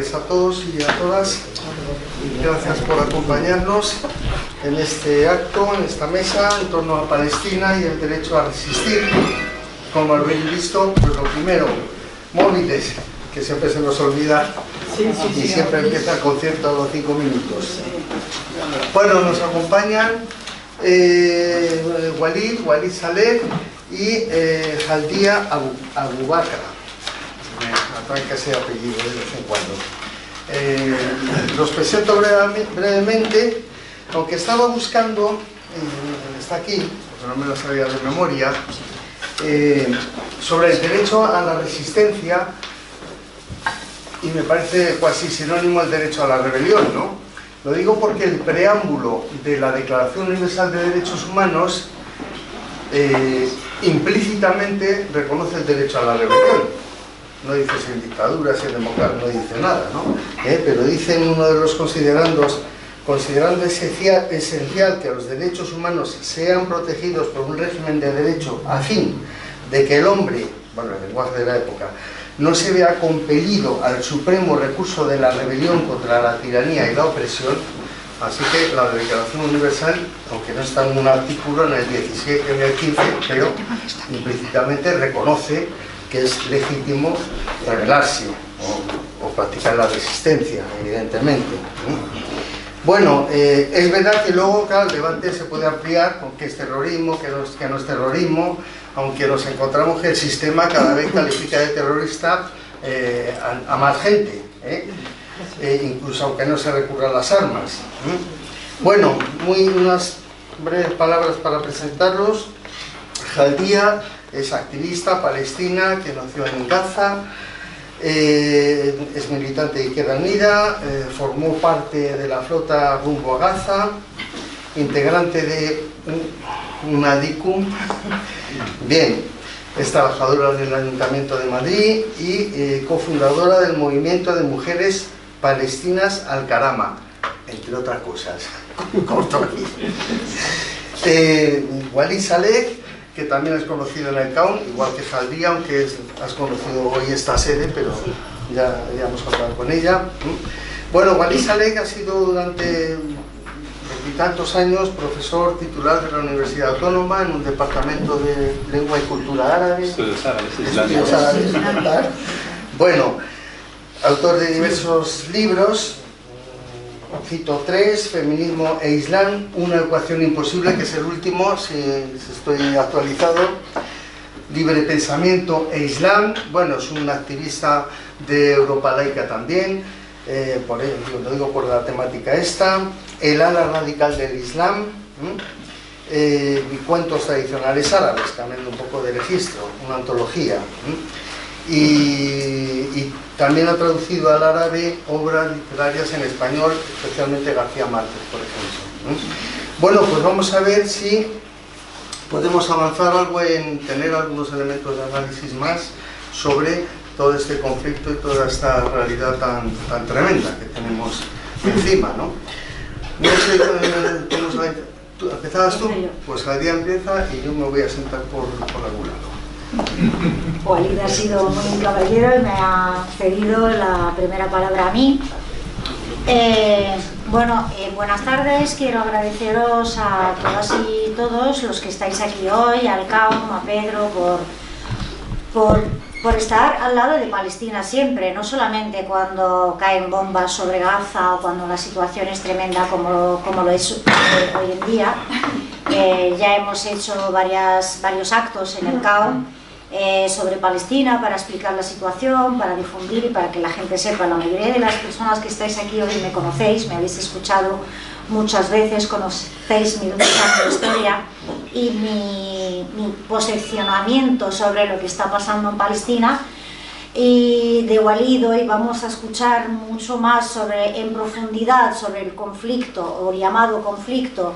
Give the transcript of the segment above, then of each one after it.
tardes a todos y a todas. Gracias por acompañarnos en este acto, en esta mesa, en torno a Palestina y el derecho a resistir. Como habéis visto, pues lo primero, móviles, que siempre se nos olvida y siempre empieza el concierto a los 5 minutos. Bueno, nos acompañan Walid Saleh y Jaldía Abubakar. Me atrae ese apellido de vez en cuando. Los presento brevemente, aunque estaba buscando, está aquí, porque no me lo sabía de memoria, sobre el derecho a la resistencia, y me parece casi sinónimo el derecho a la rebelión, ¿no? Lo digo porque el preámbulo de la Declaración Universal de Derechos Humanos implícitamente reconoce el derecho a la rebelión. No dice si en dictadura, si en democracia, no dice nada, ¿no? Pero dice en uno de los considerandos, considerando esencial que los derechos humanos sean protegidos por un régimen de derecho a fin de que el hombre, bueno, el lenguaje de la época, no se vea compelido al supremo recurso de la rebelión contra la tiranía y la opresión. Así que la Declaración Universal, aunque no está en un artículo, en el 17, en el 15, pero implícitamente reconoce que es legítimo rebelarse o practicar la resistencia, evidentemente. Bueno, es verdad que luego, claro, el debate se puede ampliar con qué es terrorismo, qué no es terrorismo, aunque nos encontramos que el sistema cada vez califica de terrorista a más gente, incluso aunque no se recurra a las armas. Bueno, unas breves palabras para presentarlos. Jaldía es activista palestina que nació en Gaza, es militante de Izquierda Unida, formó parte de la flota rumbo a Gaza, integrante de una DICUM, bien, es trabajadora del Ayuntamiento de Madrid y cofundadora del movimiento de mujeres palestinas Al-Karama, entre otras cosas. Corto aquí. Walid Saleh, que también es conocido en el CAUN, igual que Jaldía, aunque has conocido hoy esta sede, pero ya hemos hablado con ella. Bueno, Walid Saleh ha sido durante tantos años profesor titular de la Universidad Autónoma en un departamento de lengua y cultura árabe. Estudios árabes. Bueno, autor de diversos libros. Cito 3, Feminismo e Islam, una ecuación imposible, que es el último, si estoy actualizado. Libre pensamiento e Islam, bueno, es un activista de Europa laica también, por ello, lo digo por la temática esta. El ala radical del Islam, y cuentos tradicionales árabes, cambiando un poco de registro, una antología. Y también ha traducido al árabe obras literarias en español, especialmente García Márquez, por ejemplo. Bueno, pues vamos a ver si podemos avanzar algo en tener algunos elementos de análisis más sobre todo este conflicto y toda esta realidad tan tremenda que tenemos encima, ¿no? No sé, ¿empezabas tú? Pues Jaldía empieza y yo me voy a sentar por algún lado. Walid ha sido muy caballero y me ha cedido la primera palabra a mí. Buenas tardes. Quiero agradeceros a todas y todos los que estáis aquí hoy, al CAUM, a Pedro, por estar al lado de Palestina siempre, no solamente cuando caen bombas sobre Gaza o cuando la situación es tremenda como lo es hoy en día. Ya hemos hecho varios actos en el CAUM sobre Palestina para explicar la situación, para difundir y para que la gente sepa. La mayoría de las personas que estáis aquí hoy me conocéis, me habéis escuchado muchas veces, conocéis mi historia y mi posicionamiento sobre lo que está pasando en Palestina. Y de Walid hoy vamos a escuchar mucho más en profundidad sobre el conflicto o llamado conflicto,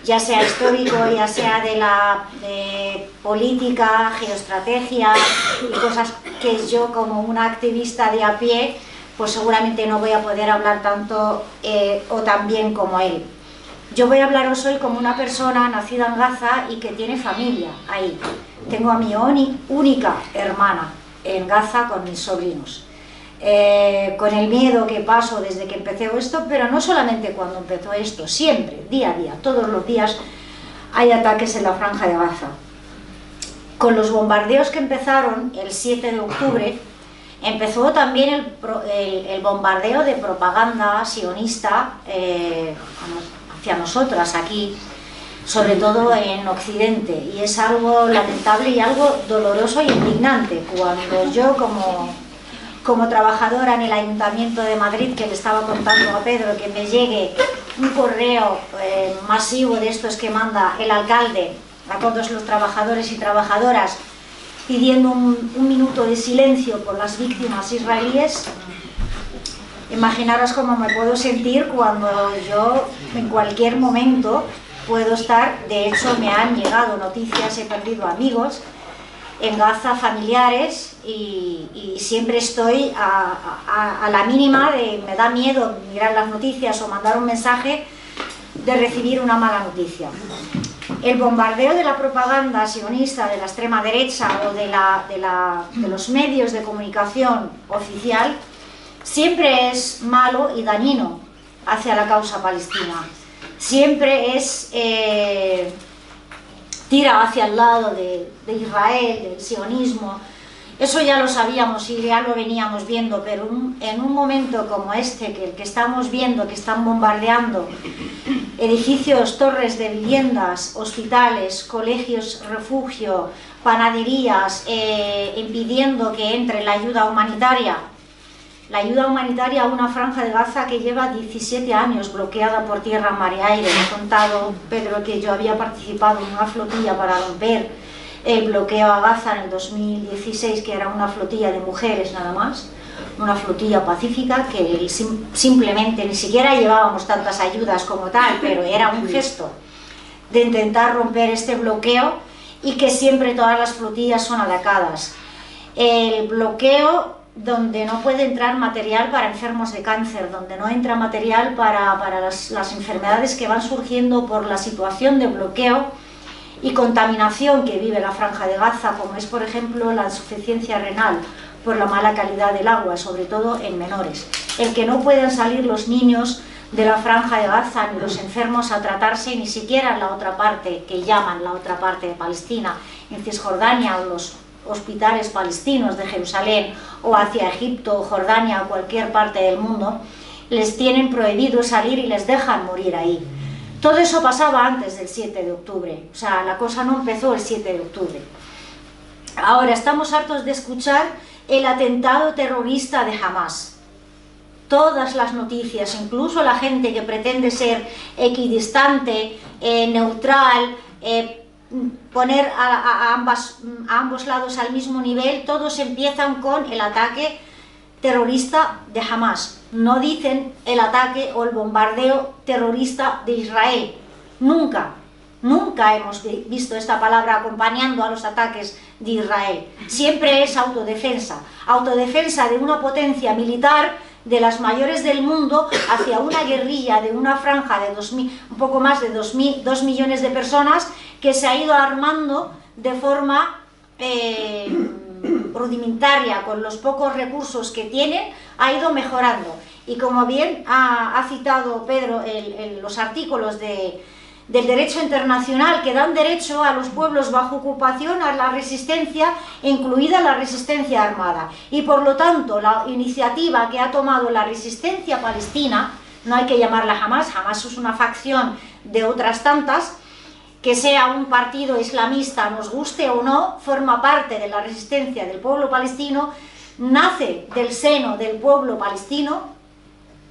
ya sea histórico, ya sea de política, geoestrategia y cosas que yo, como una activista de a pie, pues seguramente no voy a poder hablar tanto o tan bien como él. Yo voy a hablaros hoy como una persona nacida en Gaza y que tiene familia ahí. Tengo a mi única hermana en Gaza con mis sobrinos. con el miedo que paso desde que empecé esto, pero no solamente cuando empezó esto, siempre, día a día, todos los días hay ataques en la Franja de Gaza. Con los bombardeos que empezaron el 7 de octubre, empezó también el bombardeo de propaganda sionista hacia nosotras aquí, sobre todo en Occidente, y es algo lamentable y algo doloroso y indignante. Cuando yo como trabajadora en el Ayuntamiento de Madrid, que le estaba contando a Pedro, que me llegue un correo masivo de estos que manda el alcalde a todos los trabajadores y trabajadoras pidiendo un minuto de silencio por las víctimas israelíes, imaginaros cómo me puedo sentir cuando yo en cualquier momento puedo estar. De hecho, me han llegado noticias, he perdido amigos en Gaza, familiares, y siempre estoy a la mínima me da miedo mirar las noticias o mandar un mensaje de recibir una mala noticia. El bombardeo de la propaganda sionista de la extrema derecha o de los medios de comunicación oficial siempre es malo y dañino hacia la causa palestina. Siempre tira hacia el lado de Israel, del sionismo. Eso ya lo sabíamos y ya lo veníamos viendo, pero en un momento como este, que estamos viendo que están bombardeando edificios, torres de viviendas, hospitales, colegios, refugio, panaderías, impidiendo que entre la ayuda humanitaria a una franja de Gaza que lleva 17 años bloqueada por tierra, mar y aire. Me ha contado Pedro que yo había participado en una flotilla para romper el bloqueo a Gaza en el 2016, que era una flotilla de mujeres nada más, una flotilla pacífica, que simplemente ni siquiera llevábamos tantas ayudas como tal, pero era un gesto de intentar romper este bloqueo, y que siempre todas las flotillas son atacadas. El bloqueo donde no puede entrar material para enfermos de cáncer, donde no entra material para las enfermedades que van surgiendo por la situación de bloqueo y contaminación que vive la Franja de Gaza, como es por ejemplo la insuficiencia renal por la mala calidad del agua, sobre todo en menores. El que no puedan salir los niños de la Franja de Gaza ni los enfermos a tratarse ni siquiera en la otra parte, que llaman la otra parte de Palestina, en Cisjordania, o los hospitales palestinos de Jerusalén, o hacia Egipto, Jordania o cualquier parte del mundo, les tienen prohibido salir y les dejan morir ahí. Todo eso pasaba antes del 7 de octubre, o sea, la cosa no empezó el 7 de octubre. Ahora estamos hartos de escuchar el atentado terrorista de Hamás. Todas las noticias, incluso la gente que pretende ser equidistante, neutral, poner a ambos lados al mismo nivel, todos empiezan con el ataque terrorista de Hamás. No dicen el ataque o el bombardeo terrorista de Israel. Nunca hemos visto esta palabra acompañando a los ataques de Israel. Siempre es autodefensa. Autodefensa de una potencia militar de las mayores del mundo hacia una guerrilla de una franja de un poco más de 2 millones de personas que se ha ido armando de forma rudimentaria, con los pocos recursos que tienen, ha ido mejorando. Y como bien ha citado Pedro los artículos del derecho internacional que dan derecho a los pueblos bajo ocupación a la resistencia, incluida la resistencia armada. Y por lo tanto, la iniciativa que ha tomado la resistencia palestina, no hay que llamarla Hamás, Hamás es una facción de otras tantas, que sea un partido islamista, nos guste o no, forma parte de la resistencia del pueblo palestino, nace del seno del pueblo palestino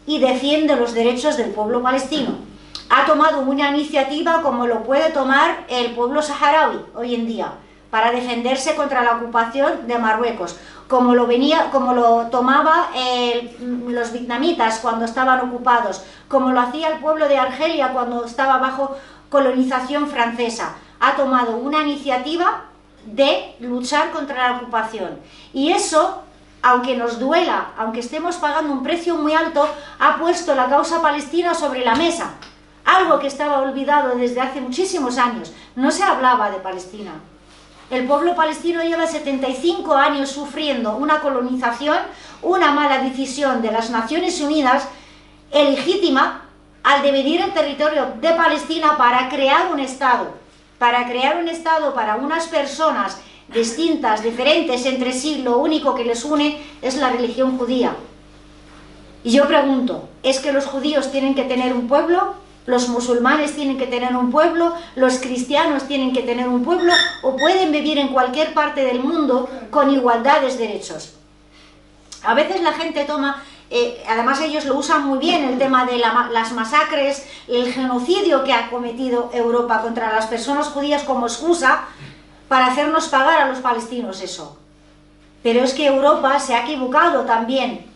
y defiende los derechos del pueblo palestino. Ha tomado una iniciativa como lo puede tomar el pueblo saharaui hoy en día, para defenderse contra la ocupación de Marruecos, como lo tomaba los vietnamitas cuando estaban ocupados, como lo hacía el pueblo de Argelia cuando estaba bajo colonización francesa. Ha tomado una iniciativa de luchar contra la ocupación, y eso, aunque nos duela, aunque estemos pagando un precio muy alto, ha puesto la causa palestina sobre la mesa, algo que estaba olvidado desde hace muchísimos años. No se hablaba de Palestina. El pueblo palestino lleva 75 años sufriendo una colonización, una mala decisión de las Naciones Unidas, legítima, al dividir el territorio de Palestina para crear un Estado para unas personas distintas, diferentes entre sí. Lo único que les une es la religión judía. Y yo pregunto, ¿es que los judíos tienen que tener un pueblo? ¿Los musulmanes tienen que tener un pueblo? ¿Los cristianos tienen que tener un pueblo? ¿O pueden vivir en cualquier parte del mundo con igualdad de derechos? A veces la gente toma, además ellos lo usan muy bien, el tema de las masacres, el genocidio que ha cometido Europa contra las personas judías como excusa para hacernos pagar a los palestinos eso. Pero es que Europa se ha equivocado también,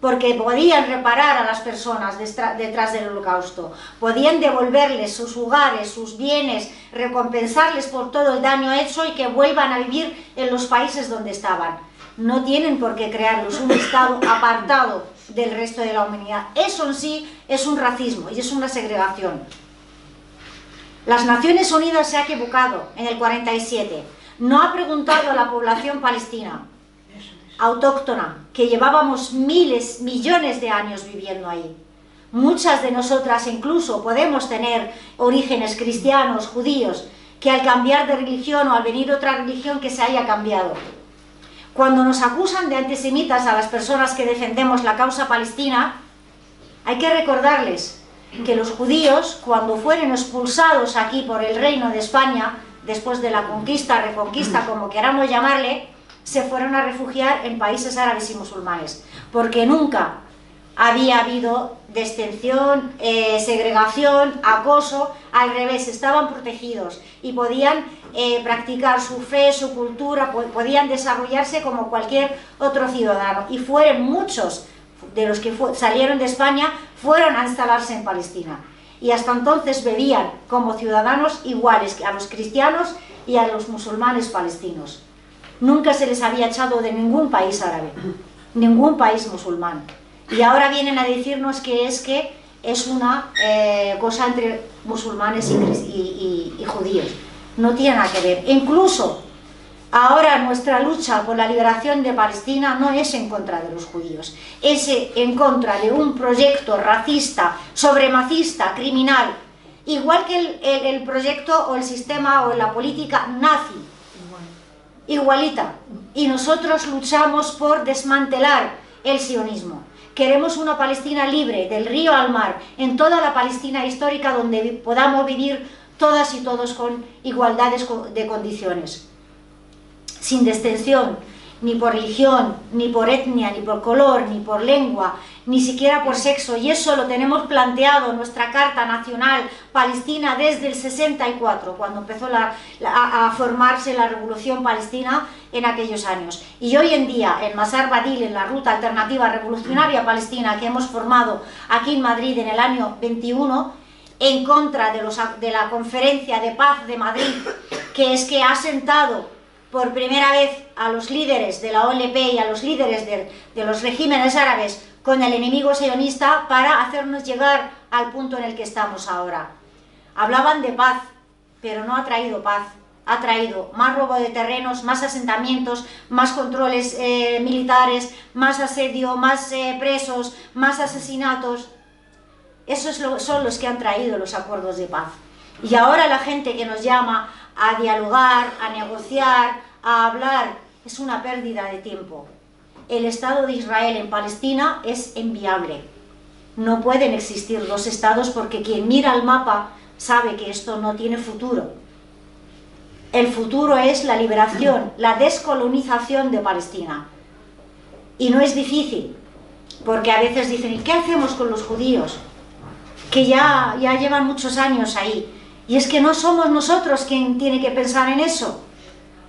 porque podían reparar a las personas detrás del holocausto, podían devolverles sus hogares, sus bienes, recompensarles por todo el daño hecho y que vuelvan a vivir en los países donde estaban. No tienen por qué crearlos un Estado apartado del resto de la humanidad. Eso en sí es un racismo y es una segregación. Las Naciones Unidas se ha equivocado en el 47. No ha preguntado a la población palestina autóctona, que llevábamos miles, millones de años viviendo ahí. Muchas de nosotras incluso podemos tener orígenes cristianos, judíos, que al cambiar de religión o al venir otra religión que se haya cambiado. Cuando nos acusan de antisemitas a las personas que defendemos la causa palestina, hay que recordarles que los judíos, cuando fueron expulsados aquí por el Reino de España, después de la conquista, reconquista, como queramos llamarle, se fueron a refugiar en países árabes y musulmanes, porque nunca había habido destensión, segregación, acoso, al revés, estaban protegidos y podían practicar su fe, su cultura, podían desarrollarse como cualquier otro ciudadano. Y fueron muchos de los que salieron de España, fueron a instalarse en Palestina. Y hasta entonces vivían como ciudadanos iguales a los cristianos y a los musulmanes palestinos. Nunca se les había echado de ningún país árabe, ningún país musulmán. Y ahora vienen a decirnos que es una cosa entre musulmanes y judíos. No tiene nada que ver. Incluso ahora nuestra lucha por la liberación de Palestina no es en contra de los judíos, es en contra de un proyecto racista, supremacista, criminal, igual que el proyecto o el sistema o la política nazi. Igualita. Y nosotros luchamos por desmantelar el sionismo. Queremos una Palestina libre, del río al mar, en toda la Palestina histórica, donde podamos vivir todas y todos con igualdades de condiciones, sin distinción, ni por religión, ni por etnia, ni por color, ni por lengua, ni siquiera por sexo. Y eso lo tenemos planteado en nuestra Carta Nacional Palestina desde el 64, cuando empezó a formarse la Revolución Palestina en aquellos años. Y hoy en día, en Masar Badil, en la Ruta Alternativa Revolucionaria Palestina que hemos formado aquí en Madrid en el año 21, en contra de la Conferencia de Paz de Madrid, que ha sentado por primera vez a los líderes de la OLP y a los líderes de los regímenes árabes con el enemigo sionista para hacernos llegar al punto en el que estamos ahora. Hablaban de paz, pero no ha traído paz. Ha traído más robo de terrenos, más asentamientos, más controles militares, más asedio, más presos, más asesinatos. Esos son los que han traído los acuerdos de paz. Y ahora la gente que nos llama a dialogar, a negociar, a hablar, es una pérdida de tiempo. El Estado de Israel en Palestina es inviable. No pueden existir dos estados porque quien mira el mapa sabe que esto no tiene futuro. El futuro es la liberación, la descolonización de Palestina. Y no es difícil, porque a veces dicen, ¿y qué hacemos con los judíos? Que ya llevan muchos años ahí. Y es que no somos nosotros quien tiene que pensar en eso.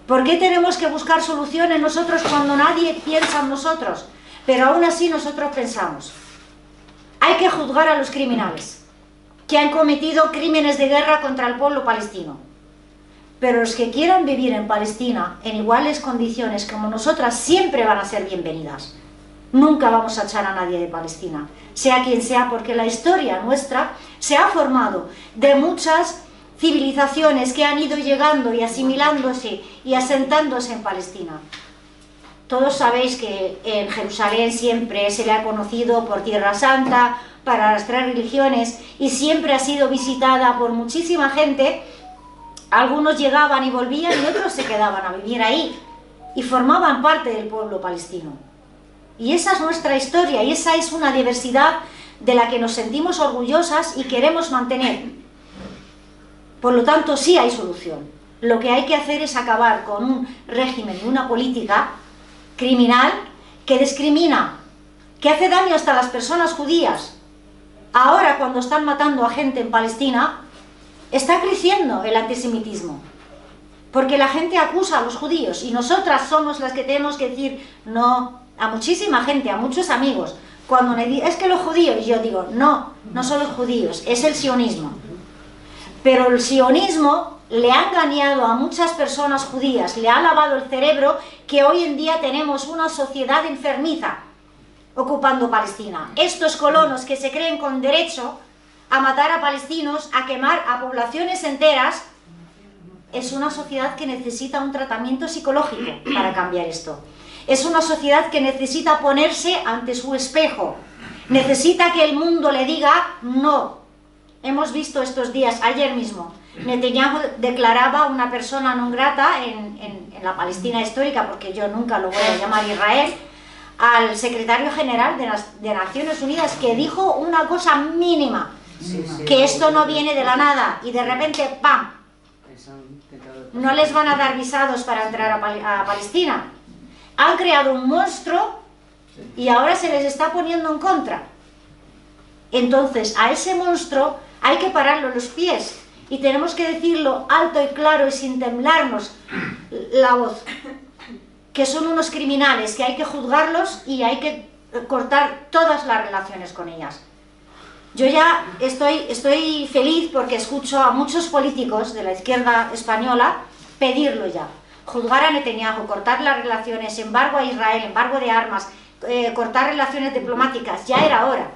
¿Por qué tenemos que buscar soluciones nosotros cuando nadie piensa en nosotros? Pero aún así nosotros pensamos. Hay que juzgar a los criminales que han cometido crímenes de guerra contra el pueblo palestino. Pero los que quieran vivir en Palestina en iguales condiciones como nosotras siempre van a ser bienvenidas. Nunca vamos a echar a nadie de Palestina, sea quien sea, porque la historia nuestra se ha formado de muchas civilizaciones que han ido llegando y asimilándose y asentándose en Palestina, Todos sabéis que en Jerusalén siempre se le ha conocido por Tierra Santa, para las 3 religiones, y siempre ha sido visitada por muchísima gente. Algunos llegaban y volvían y otros se quedaban a vivir ahí y formaban parte del pueblo palestino. Y esa es nuestra historia y esa es una diversidad de la que nos sentimos orgullosas y queremos mantener. Por lo tanto, sí hay solución. Lo que hay que hacer es acabar con un régimen y una política criminal que discrimina, que hace daño hasta a las personas judías. Ahora, cuando están matando a gente en Palestina, está creciendo el antisemitismo, porque la gente acusa a los judíos y nosotras somos las que tenemos que decir no a muchísima gente, a muchos amigos. Cuando me dicen, es que los judíos, yo digo, no, no son los judíos, es el sionismo. Pero el sionismo le ha engañado a muchas personas judías, le ha lavado el cerebro, que hoy en día tenemos una sociedad enfermiza ocupando Palestina. Estos colonos que se creen con derecho a matar a palestinos, a quemar a poblaciones enteras, es una sociedad que necesita un tratamiento psicológico para cambiar esto. Es una sociedad que necesita ponerse ante su espejo, necesita que el mundo le diga no. Hemos visto estos días, ayer mismo, Netanyahu declaraba una persona non grata en la Palestina histórica, porque yo nunca lo voy a llamar Israel, al secretario general de Naciones Unidas, que dijo una cosa mínima, que esto no viene de la nada, y de repente, ¡pam!, no les van a dar visados para entrar a Palestina. Han creado un monstruo y ahora se les está poniendo en contra. Entonces, a ese monstruo hay que pararlo en los pies, y tenemos que decirlo alto y claro y sin temblarnos la voz, que son unos criminales, que hay que juzgarlos y hay que cortar todas las relaciones con ellas. Yo ya estoy feliz porque escucho a muchos políticos de la izquierda española pedirlo ya. Juzgar a Netanyahu, cortar las relaciones, embargo a Israel, embargo de armas, cortar relaciones diplomáticas, ya era hora.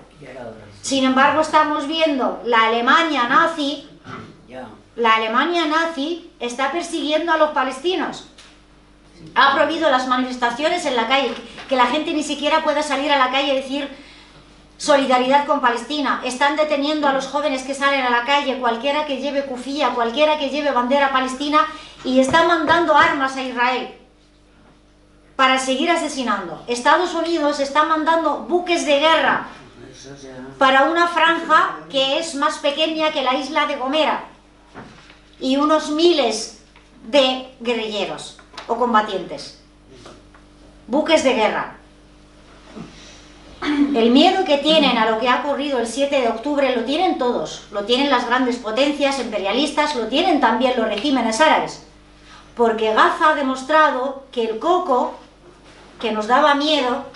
Sin embargo, estamos viendo la Alemania nazi, está persiguiendo a los palestinos. Ha prohibido las manifestaciones en la calle, que la gente ni siquiera pueda salir a la calle y decir solidaridad con Palestina. Están deteniendo a los jóvenes que salen a la calle, cualquiera que lleve kufía, cualquiera que lleve bandera palestina, y están mandando armas a Israel para seguir asesinando. Estados Unidos está mandando buques de guerra para una franja que es más pequeña que la isla de Gomera, y unos miles de guerrilleros o combatientes. Buques de guerra. El miedo que tienen a lo que ha ocurrido el 7 de octubre lo tienen todos. Lo tienen las grandes potencias imperialistas, lo tienen también los regímenes árabes. Porque Gaza ha demostrado que el coco, que nos daba miedo,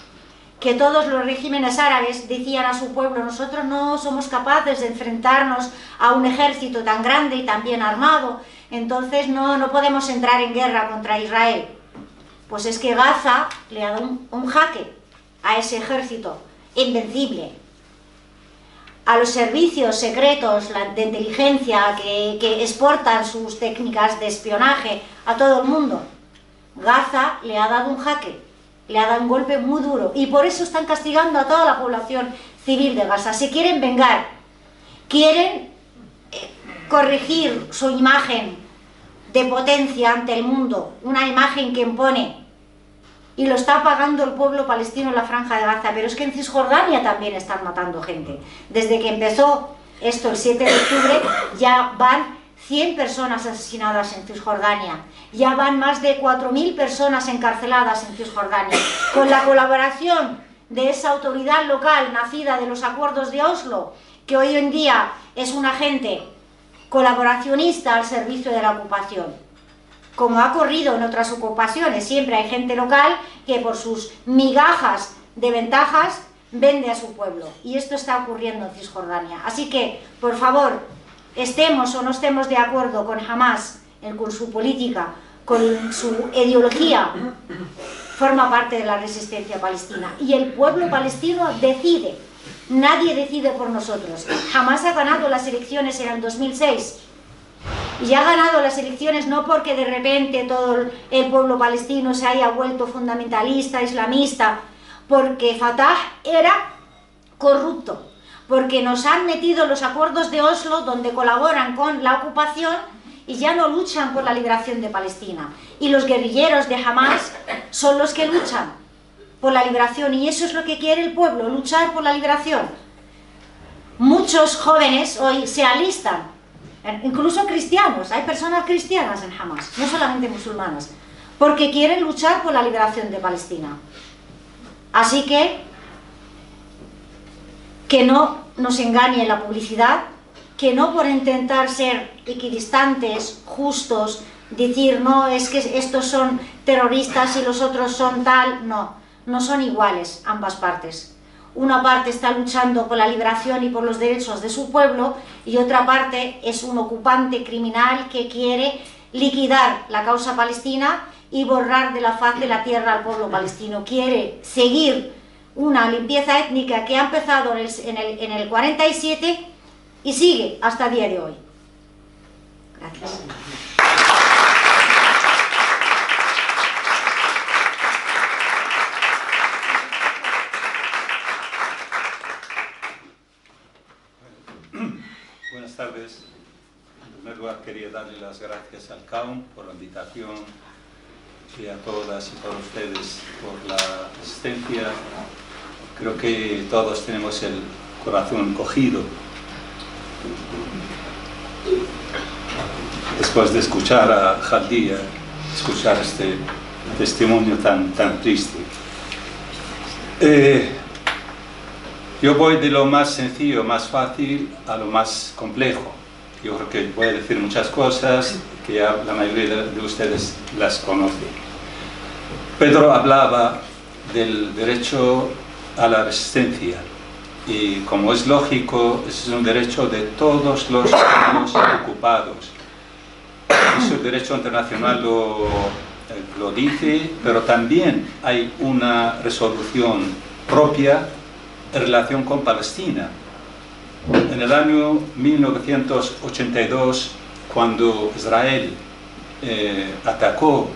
que todos los regímenes árabes decían a su pueblo, nosotros no somos capaces de enfrentarnos a un ejército tan grande y tan bien armado, entonces no podemos entrar en guerra contra Israel. Pues es que Gaza le ha dado un jaque a ese ejército invencible, a los servicios secretos de inteligencia que exportan sus técnicas de espionaje a todo el mundo. Gaza le ha dado un jaque, le ha dado un golpe muy duro, y por eso están castigando a toda la población civil de Gaza. Se quieren vengar, quieren corregir su imagen de potencia ante el mundo, una imagen que impone, y lo está pagando el pueblo palestino en la Franja de Gaza. Pero es que en Cisjordania también están matando gente. Desde que empezó esto el 7 de octubre ya van 100 personas asesinadas en Cisjordania, ya van más de 4.000 personas encarceladas en Cisjordania, con la colaboración de esa autoridad local nacida de los acuerdos de Oslo, que hoy en día es un agente colaboracionista al servicio de la ocupación. Como ha ocurrido en otras ocupaciones, siempre hay gente local que por sus migajas de ventajas vende a su pueblo, y esto está ocurriendo en Cisjordania. Así que, por favor, estemos o no estemos de acuerdo con Hamás, con su política, con su ideología, forma parte de la resistencia palestina, y el pueblo palestino decide. Nadie decide por nosotros. Hamás ha ganado las elecciones en el 2006 Y ha ganado las elecciones no porque de repente todo el pueblo palestino se haya vuelto fundamentalista, islamista, porque Fatah era corrupto, porque nos han metido los acuerdos de Oslo donde colaboran con la ocupación y ya no luchan por la liberación de Palestina. Y los guerrilleros de Hamas son los que luchan por la liberación, y eso es lo que quiere el pueblo, luchar por la liberación. Muchos jóvenes hoy se alistan, incluso cristianos, hay personas cristianas en Hamas, no solamente musulmanas, porque quieren luchar por la liberación de Palestina. Así que no nos engañe la publicidad, que no por intentar ser equidistantes, justos, decir no, es que estos son terroristas y los otros son tal, no son iguales ambas partes. Una parte está luchando por la liberación y por los derechos de su pueblo, y otra parte es un ocupante criminal que quiere liquidar la causa palestina y borrar de la faz de la tierra al pueblo palestino. Quiere seguir una limpieza étnica que ha empezado en el 47 y sigue hasta el día de hoy. Gracias. Buenas tardes. En primer lugar quería darle las gracias al CAUM por la invitación y a todas y todos ustedes por la asistencia. Creo que todos tenemos el corazón cogido después de escuchar a Jaldía, escuchar este testimonio tan triste. Yo voy de lo más sencillo, más fácil, a lo más complejo. Yo creo que voy a decir muchas cosas que ya la mayoría de ustedes las conocen. Pedro hablaba del derecho a la resistencia, y como es lógico, ese es un derecho de todos los pueblos ocupados. Eso el derecho internacional lo dice, pero también hay una resolución propia en relación con Palestina. En el año 1982, cuando Israel atacó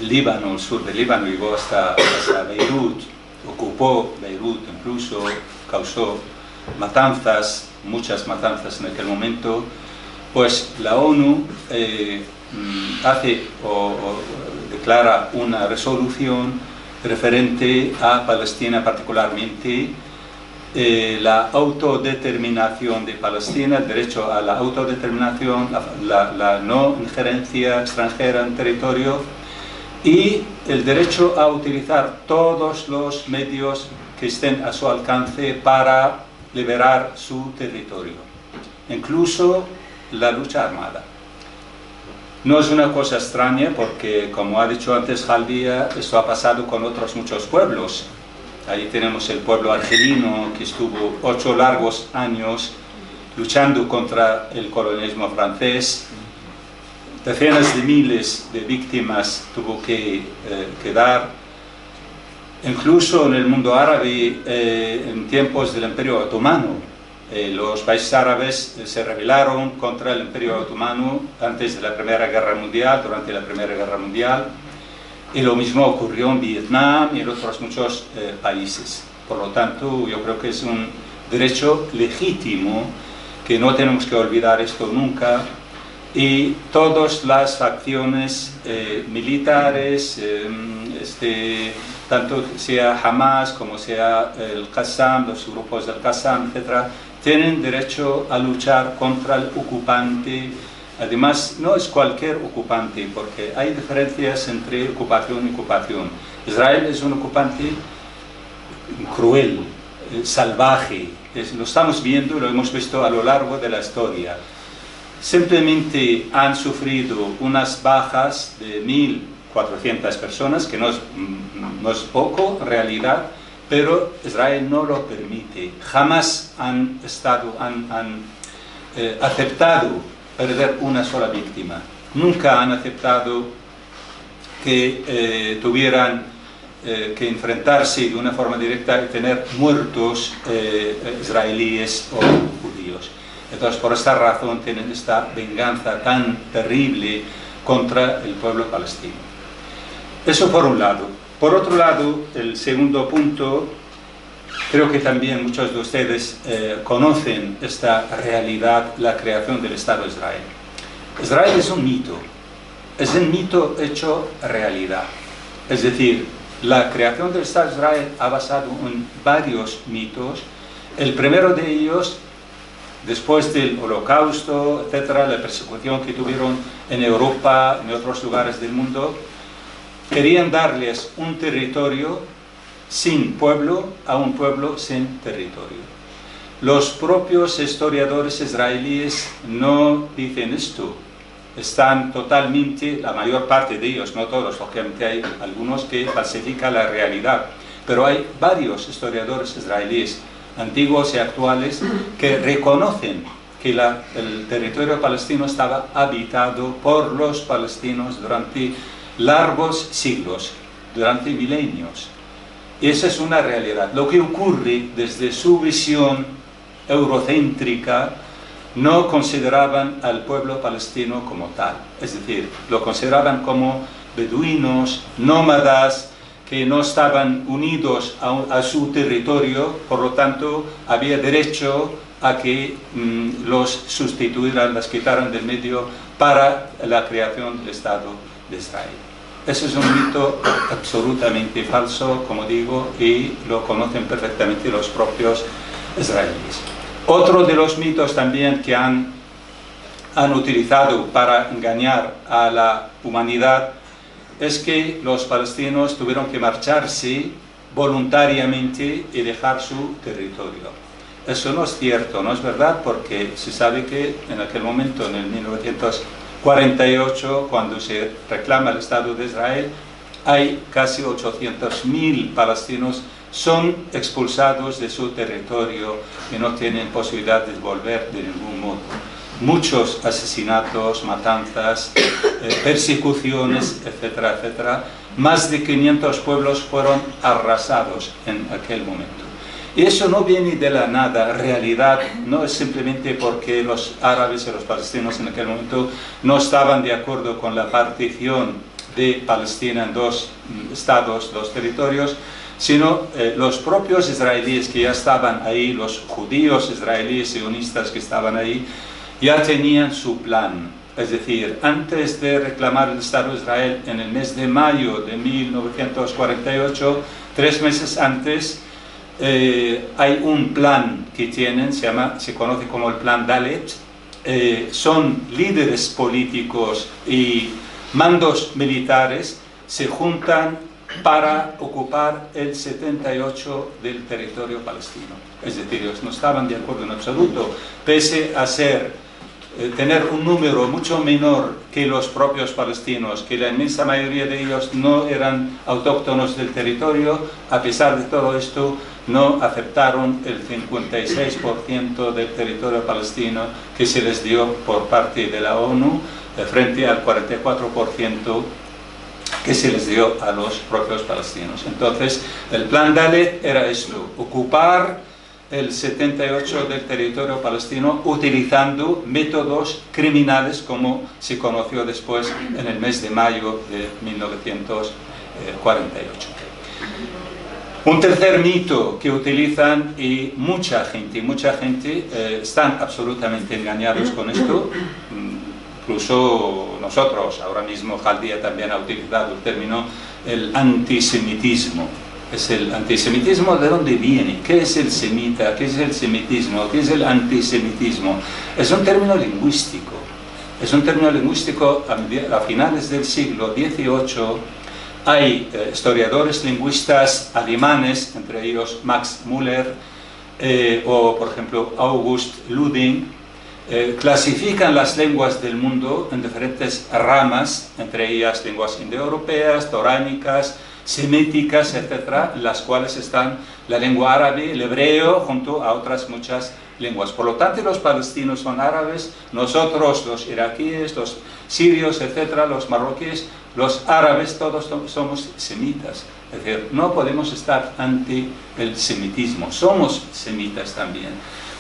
el Líbano, el sur del Líbano, llegó hasta Beirut, ocupó Beirut, incluso causó matanzas, muchas matanzas en aquel momento, pues la ONU declara una resolución referente a Palestina, particularmente la autodeterminación de Palestina, el derecho a la autodeterminación, la no injerencia extranjera en territorio, y el derecho a utilizar todos los medios que estén a su alcance para liberar su territorio, incluso la lucha armada. No es una cosa extraña porque, como ha dicho antes Jaldía, esto ha pasado con otros muchos pueblos. Ahí tenemos el pueblo argelino, que estuvo 8 largos años luchando contra el colonialismo francés. Decenas de miles de víctimas tuvo que dar. Incluso en el mundo árabe, en tiempos del Imperio Otomano, los países árabes se rebelaron contra el Imperio Otomano antes de la Primera Guerra Mundial, durante la Primera Guerra Mundial, y lo mismo ocurrió en Vietnam y en otros muchos países. Por lo tanto, yo creo que es un derecho legítimo, que no tenemos que olvidar esto nunca, y todas las facciones militares, tanto sea Hamas como sea el Qassam, los grupos del Qassam, etc., tienen derecho a luchar contra el ocupante. Además, no es cualquier ocupante, porque hay diferencias entre ocupación y ocupación. Israel es un ocupante cruel, salvaje, lo estamos viendo y lo hemos visto a lo largo de la historia. Simplemente han sufrido unas bajas de 1.400 personas, que no es poco en realidad, pero Israel no lo permite. Jamás han aceptado perder una sola víctima. Nunca han aceptado que tuvieran que enfrentarse de una forma directa y tener muertos israelíes o judíos. Entonces, por esta razón tienen esta venganza tan terrible contra el pueblo palestino. Eso por un lado. Por otro lado, el segundo punto, creo que también muchos de ustedes conocen esta realidad, la creación del Estado de Israel. Israel es un mito hecho realidad. Es decir, la creación del Estado de Israel ha basado en varios mitos. El primero de ellos, después del Holocausto, etcétera, la persecución que tuvieron en Europa, en otros lugares del mundo, querían darles un territorio sin pueblo a un pueblo sin territorio. Los propios historiadores israelíes no dicen esto. Están totalmente, la mayor parte de ellos, no todos, lógicamente hay algunos que falsifican la realidad, pero hay varios historiadores israelíes, antiguos y actuales, que reconocen que el territorio palestino estaba habitado por los palestinos durante largos siglos, durante milenios. Y esa es una realidad. Lo que ocurre desde su visión eurocéntrica, no consideraban al pueblo palestino como tal, es decir, lo consideraban como beduinos, nómadas, que no estaban unidos a su territorio, por lo tanto había derecho a que los sustituyeran, las quitaran del medio para la creación del Estado de Israel. Eso es un mito absolutamente falso, como digo, y lo conocen perfectamente los propios israelíes. Otro de los mitos también que han utilizado para engañar a la humanidad es que los palestinos tuvieron que marcharse voluntariamente y dejar su territorio. Eso no es cierto, no es verdad, porque se sabe que en aquel momento, en el 1948, cuando se reclama el Estado de Israel, hay casi 800.000 palestinos son expulsados de su territorio y no tienen posibilidad de volver de ningún modo. Muchos asesinatos, matanzas, persecuciones, etcétera, etcétera. Más de 500 pueblos fueron arrasados en aquel momento. Y eso no viene de la nada, realidad, no es simplemente porque los árabes y los palestinos en aquel momento no estaban de acuerdo con la partición de Palestina en dos estados, dos territorios, sino los propios israelíes que ya estaban ahí, los judíos israelíes sionistas que estaban ahí, ya tenían su plan. Es decir, antes de reclamar el Estado de Israel en el mes de mayo de 1948, 3 meses antes, hay un plan que tienen, se conoce como el Plan Dalet. Son líderes políticos y mandos militares, se juntan para ocupar el 78% del territorio palestino. Es decir, ellos no estaban de acuerdo en absoluto, pese a tener un número mucho menor que los propios palestinos, que la inmensa mayoría de ellos no eran autóctonos del territorio. A pesar de todo esto, no aceptaron el 56% del territorio palestino que se les dio por parte de la ONU, frente al 44% que se les dio a los propios palestinos. Entonces, el plan Dalet era esto: ocupar el 78% del territorio palestino utilizando métodos criminales, como se conoció después en el mes de mayo de 1948. Un tercer mito que utilizan, y mucha gente están absolutamente engañados con esto. Incluso nosotros, ahora mismo Jaldía también ha utilizado el término el antisemitismo. Es el antisemitismo, ¿de dónde viene? ¿Qué es el semita? ¿Qué es el semitismo? ¿Qué es el antisemitismo? Es un término lingüístico. Es un término lingüístico a finales del siglo XVIII. Hay historiadores lingüistas alemanes, entre ellos Max Müller o, por ejemplo, August Luding, clasifican las lenguas del mundo en diferentes ramas, entre ellas lenguas indoeuropeas, toránicas, semíticas, etc., en las cuales están la lengua árabe, el hebreo, junto a otras muchas lenguas. Por lo tanto, los palestinos son árabes, nosotros, los iraquíes, los sirios, etc., los marroquíes, los árabes, todos somos semitas. Es decir, no podemos estar ante el semitismo, somos semitas también.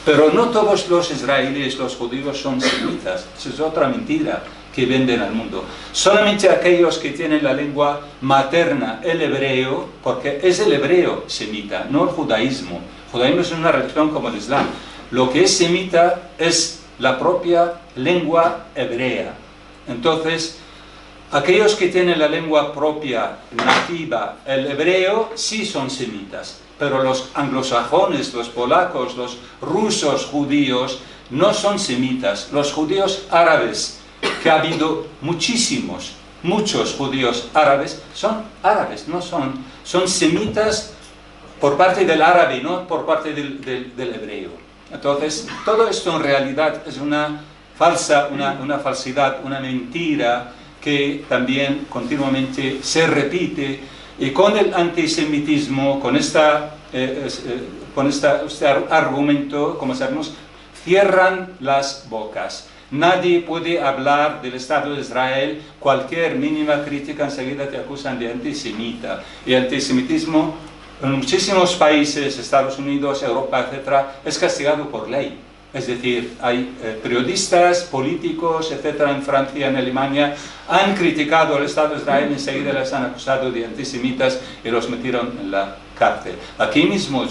Pero no todos los israelíes, los judíos, son semitas. Esa es otra mentira que venden al mundo. Solamente aquellos que tienen la lengua materna, el hebreo, porque es el hebreo semita, no el judaísmo. El judaísmo es una religión como el Islam. Lo que es semita es la propia lengua hebrea. Entonces, aquellos que tienen la lengua propia, nativa, el hebreo, sí son semitas. Pero los anglosajones, los polacos, los rusos judíos, no son semitas. Los judíos árabes, que ha habido muchos judíos árabes, son árabes, no son semitas por parte del árabe, no por parte del hebreo. Entonces, todo esto en realidad es una falsidad, una mentira que también continuamente se repite, y con el antisemitismo, con este argumento, como sabemos, cierran las bocas. Nadie puede hablar del Estado de Israel, cualquier mínima crítica enseguida te acusan de antisemita. Y el antisemitismo en muchísimos países, Estados Unidos, Europa, etc., es castigado por ley. Es decir, hay periodistas, políticos, etc., en Francia, en Alemania, han criticado al Estado de Israel, enseguida les han acusado de antisemitas y los metieron en la cárcel. Aquí mismo,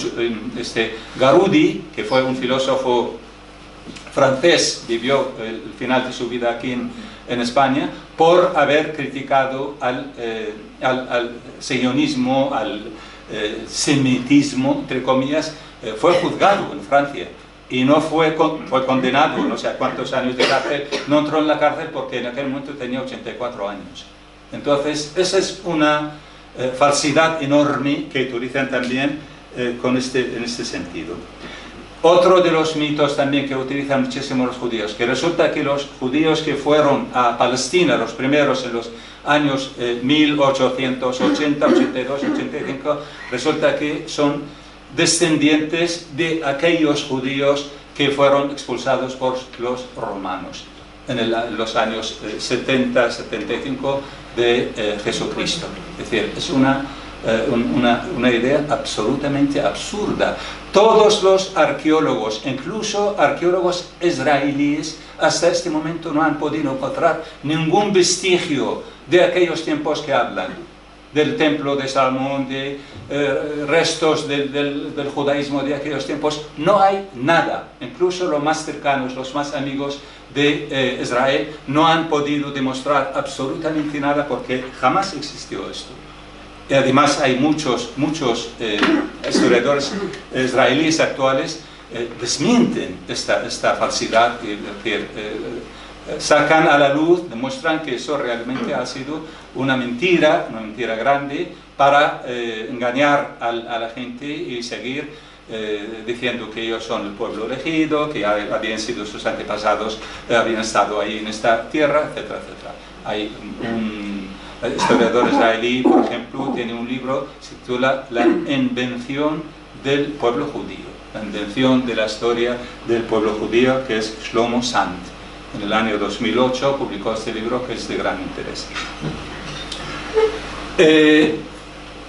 Garudi, que fue un filósofo francés, vivió el final de su vida aquí en España, por haber criticado al sionismo, al semitismo, entre comillas, fue juzgado en Francia y no fue condenado, no sé cuántos años de cárcel, no entró en la cárcel porque en aquel momento tenía 84 años. Entonces, esa es una falsidad enorme que utilizan también en este sentido. Otro de los mitos también que utilizan muchísimo los judíos, que resulta que los judíos que fueron a Palestina, los primeros en los años 1880, 82, 85, resulta que son descendientes de aquellos judíos que fueron expulsados por los romanos en los años 70, 75 de Jesucristo. Es decir, es una idea absolutamente absurda. Todos los arqueólogos, incluso arqueólogos israelíes, hasta este momento no han podido encontrar ningún vestigio de aquellos tiempos que hablan, del templo de Salomón, de restos del judaísmo de aquellos tiempos. No hay nada. Incluso los más cercanos, los más amigos de Israel, no han podido demostrar absolutamente nada porque jamás existió esto. Y además hay muchos historiadores israelíes actuales desmienten esta falsidad, sacan a la luz, demuestran que eso realmente ha sido una mentira grande para engañar a la gente y seguir diciendo que ellos son el pueblo elegido, que habían sido sus antepasados, habían estado ahí en esta tierra, etcétera, etcétera. Hay el historiador israelí, por ejemplo, tiene un libro que se titula La invención del pueblo judío, la invención de la historia del pueblo judío, que es Shlomo Sand. En el año 2008 publicó este libro que es de gran interés.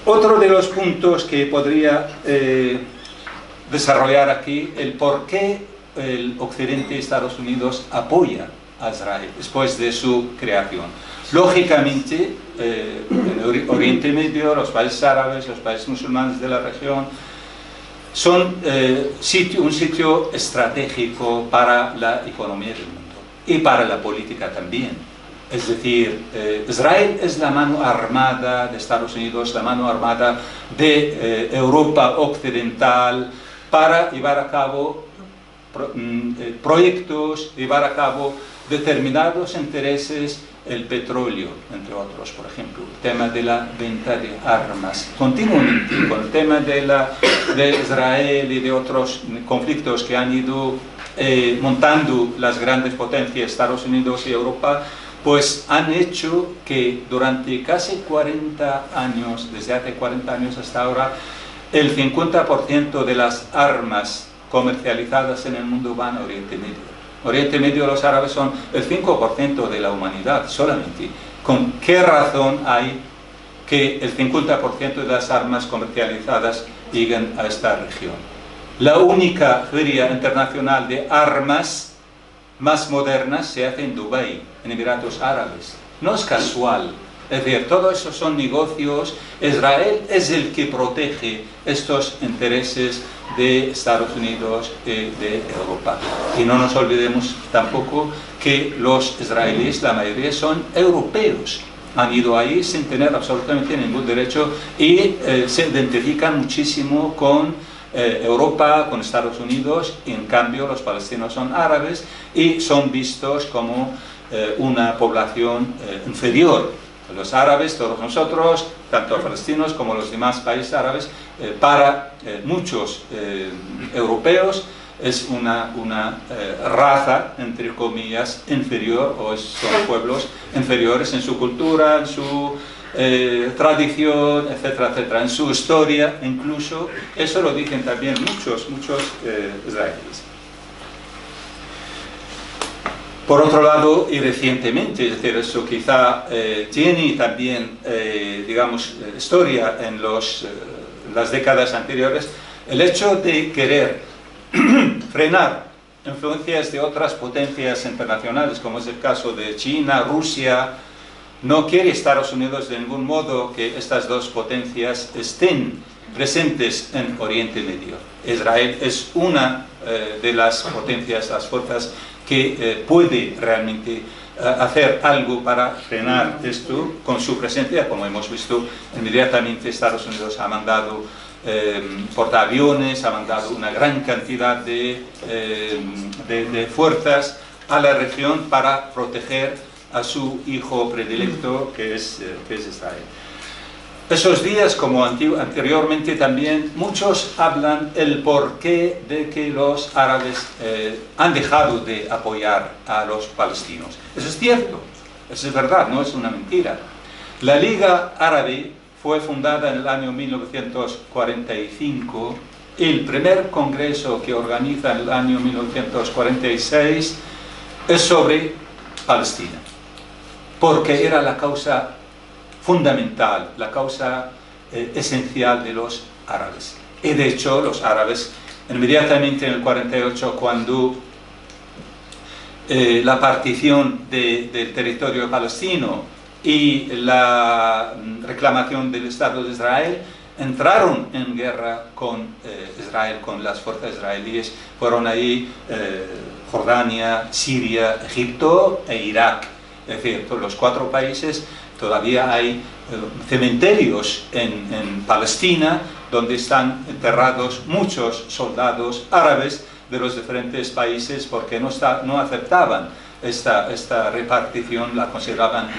Otro de los puntos que podría desarrollar aquí, el por qué el Occidente, Estados Unidos, apoya a Israel después de su creación. Lógicamente, en el Oriente Medio, los países árabes, los países musulmanes de la región, son un sitio estratégico para la economía del mundo y para la política también. Es decir, Israel es la mano armada de Estados Unidos, la mano armada de Europa occidental para llevar a cabo proyectos, llevar a cabo determinados intereses, el petróleo, entre otros, por ejemplo, el tema de la venta de armas, continuamente, con el tema de Israel y de otros conflictos que han ido montando las grandes potencias, Estados Unidos y Europa, pues han hecho que durante casi 40 años, desde hace 40 años hasta ahora, el 50% de las armas comercializadas en el mundo van a Oriente Medio. Oriente Medio, los árabes son el 5% de la humanidad solamente. ¿Con qué razón hay que el 50% de las armas comercializadas llegan a esta región. La única feria internacional de armas más moderna se hace en Dubái, en Emiratos Árabes. No es casual. Es decir, todo eso son negocios. Israel es el que protege estos intereses de Estados Unidos y de Europa. Y no nos olvidemos tampoco que los israelíes, la mayoría, son europeos. Han ido ahí sin tener absolutamente ningún derecho y se identifican muchísimo con Europa, con Estados Unidos, y en cambio los palestinos son árabes y son vistos como una población inferior. Los árabes, todos nosotros, tanto los palestinos como los demás países árabes, para muchos europeos es una raza, entre comillas, inferior, o son pueblos inferiores en su cultura, en su tradición, etcétera, etcétera, en su historia incluso. Eso lo dicen también muchos israelíes. Por otro lado, y recientemente, es decir, eso quizá tiene también, digamos, historia en las décadas anteriores, el hecho de querer frenar influencias de otras potencias internacionales, como es el caso de China, Rusia. No quiere Estados Unidos de ningún modo que estas dos potencias estén presentes en Oriente Medio. Israel es una de las potencias, las fuerzas que puede realmente hacer algo para frenar esto con su presencia. Como hemos visto, inmediatamente Estados Unidos ha mandado portaaviones, ha mandado una gran cantidad de fuerzas a la región para proteger a su hijo predilecto, que es Israel. Esos días, como anteriormente también, muchos hablan el porqué de que los árabes han dejado de apoyar a los palestinos. Eso es cierto, eso es verdad, no es una mentira. La Liga Árabe fue fundada en el año 1945. El primer congreso que organiza en el año 1946 es sobre Palestina, porque era la causa fundamental, la causa esencial de los árabes. Y de hecho los árabes inmediatamente en el 48, cuando la partición del territorio palestino y la reclamación del Estado de Israel, entraron en guerra con Israel, con las fuerzas israelíes. Fueron ahí Jordania, Siria, Egipto e Irak. Es decir, los 4 países. Todavía hay cementerios en Palestina donde están enterrados muchos soldados árabes de los diferentes países, porque no aceptaban esta repartición, la consideraban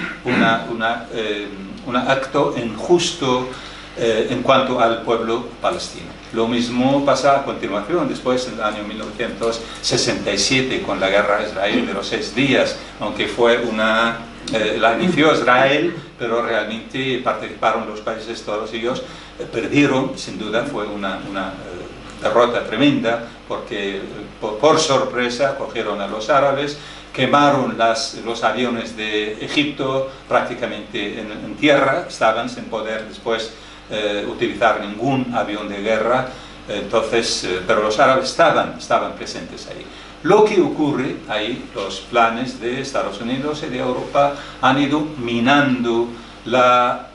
un acto injusto en cuanto al pueblo palestino. Lo mismo pasa a continuación, después en el año 1967, con la guerra de Israel de los 6 días, aunque fue la inició Israel, pero realmente participaron los países, todos ellos perdieron. Sin duda fue una derrota tremenda, porque por sorpresa cogieron a los árabes, quemaron los aviones de Egipto prácticamente en tierra, estaban sin poder después utilizar ningún avión de guerra. Entonces, pero los árabes estaban presentes ahí. Lo que ocurre ahí, los planes de Estados Unidos y de Europa han ido minando la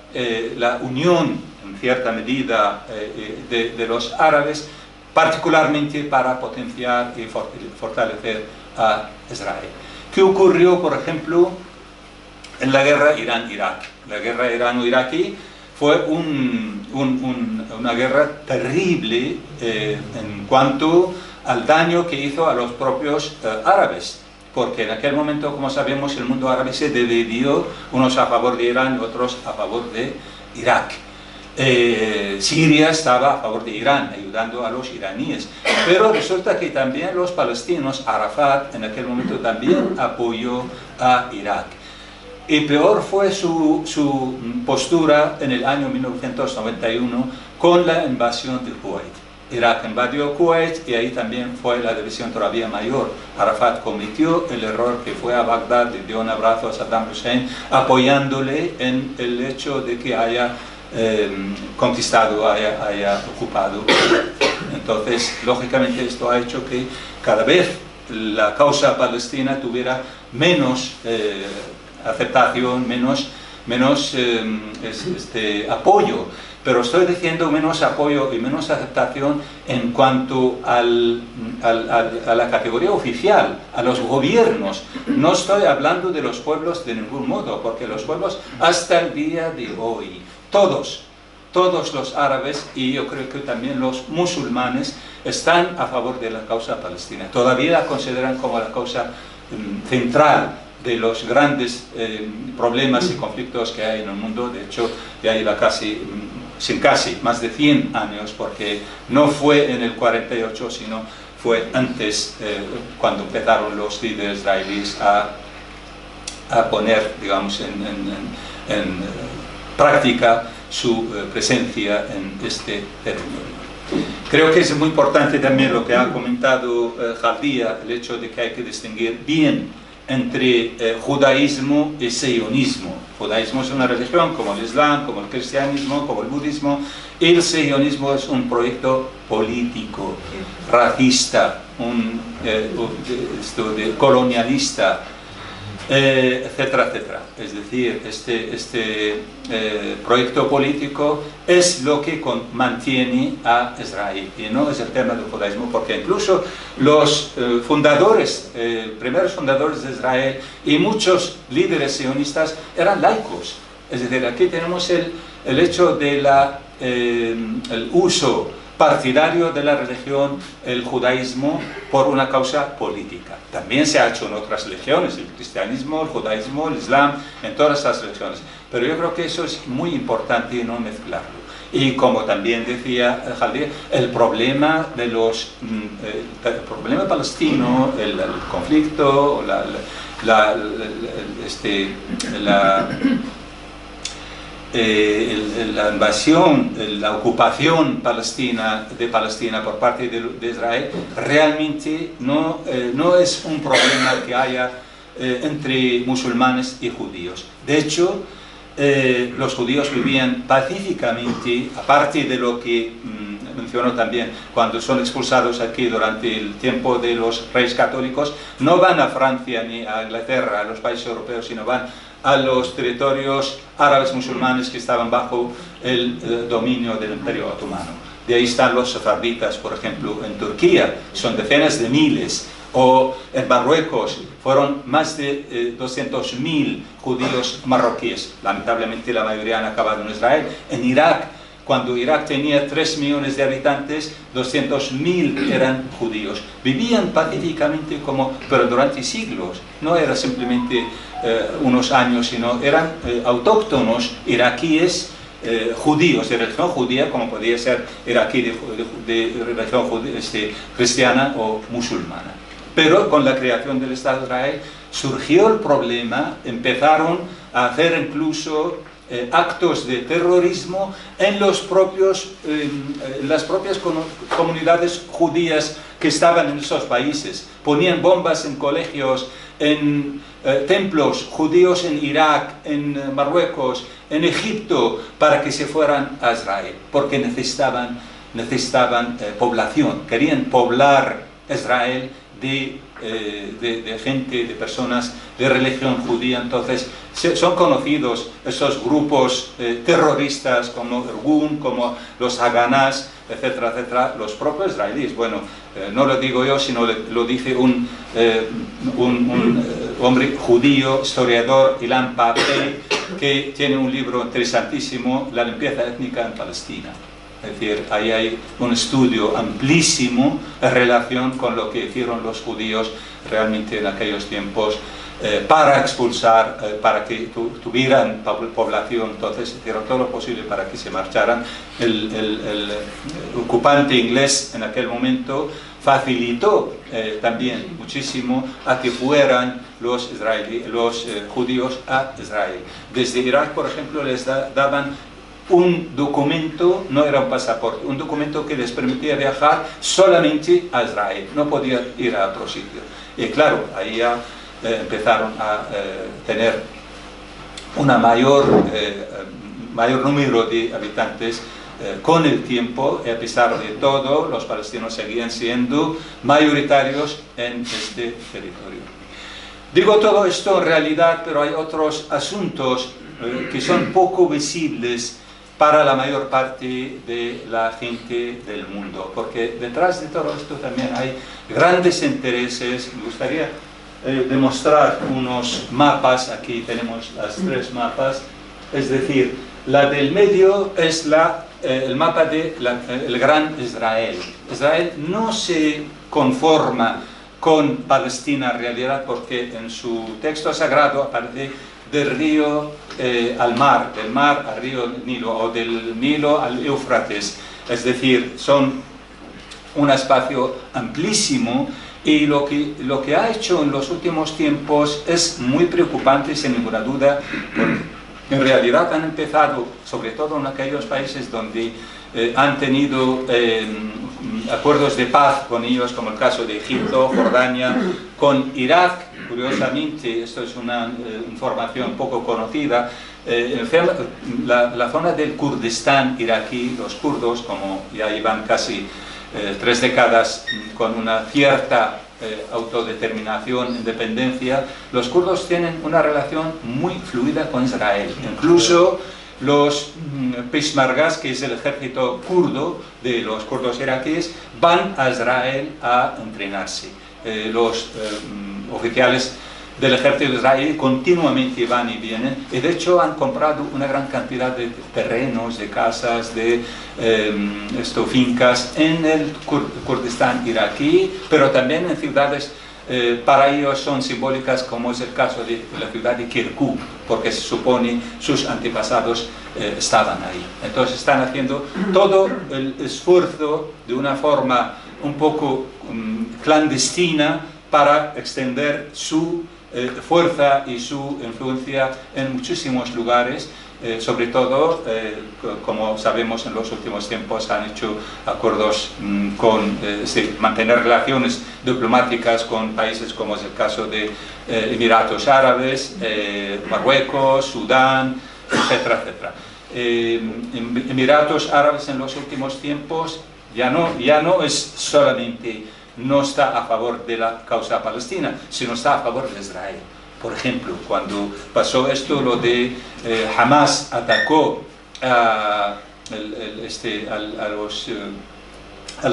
unión, en cierta medida, de los árabes, particularmente para potenciar y fortalecer a Israel. ¿Qué ocurrió, por ejemplo, en la guerra Irán-Irak? La guerra irano-iraquí fue una guerra terrible en cuanto al daño que hizo a los propios árabes, porque en aquel momento, como sabemos, el mundo árabe se dividió, unos a favor de Irán y otros a favor de Irak. Siria estaba a favor de Irán, ayudando a los iraníes, pero resulta que también los palestinos, Arafat en aquel momento también apoyó a Irak. Y peor fue su postura en el año 1991 con la invasión de Kuwait. Irak invadió Kuwait y ahí también fue la división todavía mayor. Arafat cometió el error que fue a Bagdad, le dio un abrazo a Saddam Hussein, apoyándole en el hecho de que haya conquistado, haya ocupado. Entonces, lógicamente, esto ha hecho que cada vez la causa palestina tuviera menos aceptación, menos apoyo. Pero estoy diciendo menos apoyo y menos aceptación en cuanto a la categoría oficial, a los gobiernos. No estoy hablando de los pueblos de ningún modo, porque los pueblos hasta el día de hoy, todos los árabes y yo creo que también los musulmanes están a favor de la causa palestina. Todavía la consideran como la causa central de los grandes problemas y conflictos que hay en el mundo. De hecho, ya lleva casi más de 100 años, porque no fue en el 48, sino fue antes, cuando empezaron los líderes israelíes a poner, digamos, en práctica su presencia en este territorio. Creo que es muy importante también lo que ha comentado Jaldía, el hecho de que hay que distinguir bien entre judaísmo y sionismo. Judaísmo es una religión como el Islam, como el cristianismo, como el budismo, y el sionismo es un proyecto político, racista, colonialista, etcétera, etcétera. Es decir, este proyecto político es lo que mantiene a Israel, y no es el tema del judaísmo, porque incluso los primeros fundadores de Israel y muchos líderes sionistas eran laicos. Es decir, aquí tenemos el hecho de el uso partidario de la religión, el judaísmo, por una causa política. También se ha hecho en otras religiones, el cristianismo, el judaísmo, el islam, en todas las religiones. Pero yo creo que eso es muy importante, no mezclarlo. Y como también decía Jaldía, el problema palestino, el conflicto, la invasión, la ocupación de Palestina por parte de Israel, realmente no es un problema que haya entre musulmanes y judíos. De hecho, los judíos vivían pacíficamente, aparte de lo que mencionó también, cuando son expulsados aquí durante el tiempo de los reyes católicos, no van a Francia ni a Inglaterra, a los países europeos, sino van a los territorios árabes musulmanes que estaban bajo el dominio del Imperio Otomano. De ahí están los sefarditas, por ejemplo, en Turquía, son decenas de miles, o en Marruecos fueron más de 200.000 judíos marroquíes. Lamentablemente la mayoría han acabado en Israel. En Irak, cuando Irak tenía 3 millones de habitantes, 200.000 eran judíos. Vivían pacíficamente pero durante siglos. No era simplemente unos años, sino eran autóctonos iraquíes, judíos de religión judía, como podía ser iraquí de religión cristiana o musulmana. Pero con la creación del Estado de Israel surgió el problema, empezaron a hacer incluso actos de terrorismo en las propias comunidades judías que estaban en esos países. Ponían bombas en colegios, en templos judíos en Irak, en Marruecos, en Egipto, para que se fueran a Israel, porque necesitaban población, querían poblar Israel de gente, de personas de religión judía. Entonces son conocidos esos grupos terroristas como Irgun, como los Haganás, etcétera, etcétera, los propios israelíes. Bueno, no lo digo yo, sino lo dice un hombre judío, historiador, Ilan Pappé, que tiene un libro interesantísimo, La limpieza étnica en Palestina. Es decir, ahí hay un estudio amplísimo en relación con lo que hicieron los judíos realmente en aquellos tiempos para expulsar, para que tuvieran población. Entonces hicieron todo lo posible para que se marcharan. El ocupante inglés en aquel momento facilitó también muchísimo a que fueran los judíos a Israel. Desde Irak, por ejemplo, les daban un documento, no era un pasaporte, un documento que les permitía viajar solamente a Israel, no podía ir a otro sitio. Y claro, ahí ya empezaron a tener una mayor número de habitantes con el tiempo, y a pesar de todo, los palestinos seguían siendo mayoritarios en este territorio. Digo todo esto en realidad, pero hay otros asuntos que son poco visibles para la mayor parte de la gente del mundo, porque detrás de todo esto también hay grandes intereses. Me gustaría demostrar unos mapas. Aquí tenemos las tres mapas, es decir, la del medio es el mapa del Gran Israel. Israel no se conforma con Palestina en realidad, porque en su texto sagrado aparece del río al mar, del mar al río Nilo, o del Nilo al Éufrates, es decir, son un espacio amplísimo, y lo que ha hecho en los últimos tiempos es muy preocupante, sin ninguna duda, porque en realidad han empezado, sobre todo en aquellos países donde han tenido acuerdos de paz con ellos, como el caso de Egipto, Jordania, con Irak. Curiosamente, esto es una información poco conocida, la zona del Kurdistán iraquí, los kurdos, como ya llevan casi 3 décadas con una cierta autodeterminación, independencia, los kurdos tienen una relación muy fluida con Israel. Incluso los Peshmergas, que es el ejército kurdo de los kurdos iraquíes, van a Israel a entrenarse. Los oficiales del ejército de Israel continuamente van y vienen, y de hecho han comprado una gran cantidad de terrenos, de casas, de fincas en el Kurdistán iraquí, pero también en ciudades para ellos son simbólicas, como es el caso de la ciudad de Kirkuk, porque se supone sus antepasados estaban ahí. Entonces están haciendo todo el esfuerzo de una forma un poco clandestina para extender su fuerza y su influencia en muchísimos lugares. Sobre todo, como sabemos, en los últimos tiempos han hecho acuerdos con mantener relaciones diplomáticas con países como es el caso de Emiratos Árabes, Marruecos, Sudán, etcétera, etcétera. Emiratos Árabes en los últimos tiempos ya no es solamente, no está a favor de la causa palestina, sino está a favor de Israel. Por ejemplo, cuando pasó esto, lo de Hamas atacó al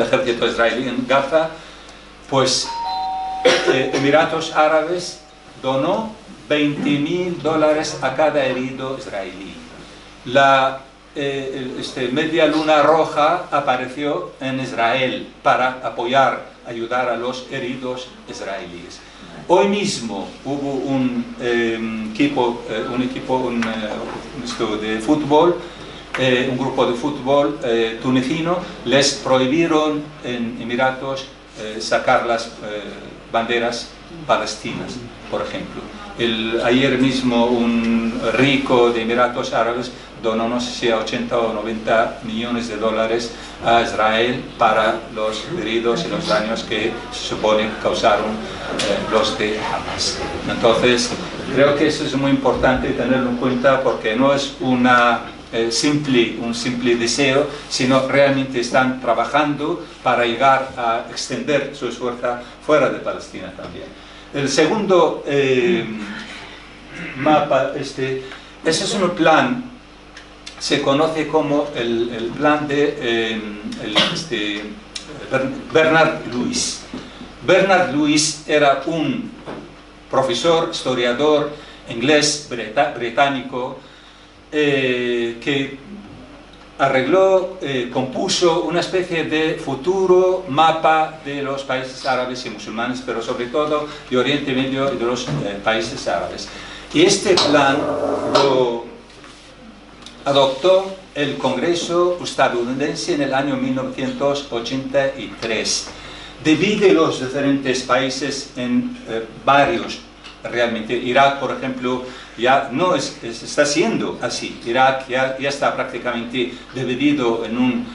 ejército israelí en Gaza, pues Emiratos Árabes donó $20.000 a cada herido israelí. La Media Luna Roja apareció en Israel para ayudar a los heridos israelíes. Hoy mismo hubo un equipo de fútbol, un grupo de fútbol tunecino, les prohibieron en Emiratos sacar las banderas palestinas, por ejemplo. Ayer mismo un rico de Emiratos Árabes donó, no sé si a 80 o 90 millones de dólares a Israel para los heridos y los daños que se supone causaron los de Hamas. Entonces, creo que eso es muy importante tenerlo en cuenta, porque no es un simple deseo, sino realmente están trabajando para llegar a extender su esfuerzo fuera de Palestina también. El segundo mapa, ese es un plan, se conoce como el plan de Bernard Lewis. Bernard Lewis era un profesor, historiador inglés, británico, que compuso una especie de futuro mapa de los países árabes y musulmanes, pero sobre todo de Oriente Medio y de los países árabes. Y este plan lo adoptó el Congreso estadounidense en el año 1983. Divide los diferentes países en varios realmente. Irak, por ejemplo, ya no está siendo así. Irak ya está prácticamente dividido en un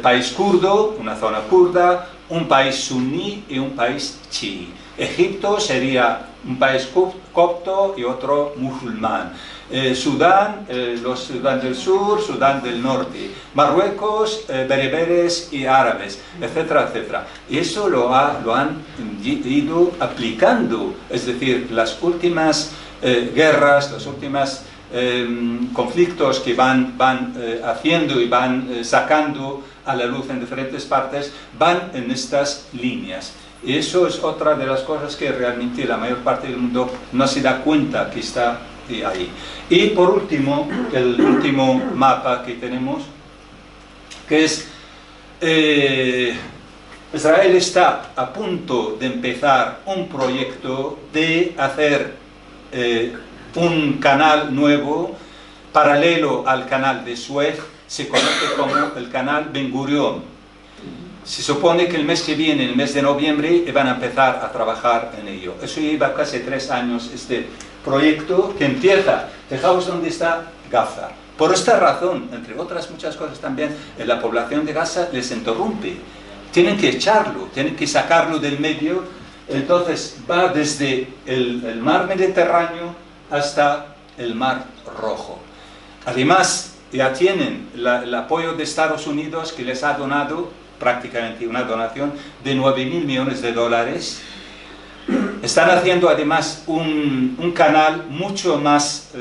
país kurdo, una zona kurda, un país suní y un país chií. Egipto sería un país copto y otro musulmán. Sudán, los Sudán del Sur, Sudán del Norte, Marruecos, bereberes y árabes, etcétera, etcétera. Y eso lo han ido aplicando, es decir, las últimas guerras, los últimos conflictos que van haciendo y van sacando a la luz en diferentes partes, van en estas líneas. Y eso es otra de las cosas que realmente la mayor parte del mundo no se da cuenta que está ahí. Y por último, el último mapa que tenemos, que es Israel está a punto de empezar un proyecto de hacer un canal nuevo paralelo al canal de Suez, se conoce como el canal Ben Gurion. Se supone que el mes que viene, el mes de noviembre, van a empezar a trabajar en ello. Eso lleva casi 3 años este proyecto que empieza. Fijaos dónde está Gaza. Por esta razón, entre otras muchas cosas también, la población de Gaza les interrumpe. Tienen que echarlo, tienen que sacarlo del medio. Entonces va desde el mar Mediterráneo hasta el mar Rojo. Además, ya tienen el apoyo de Estados Unidos, que les ha donado prácticamente una donación de 9.000 millones de dólares. Están haciendo además un canal mucho más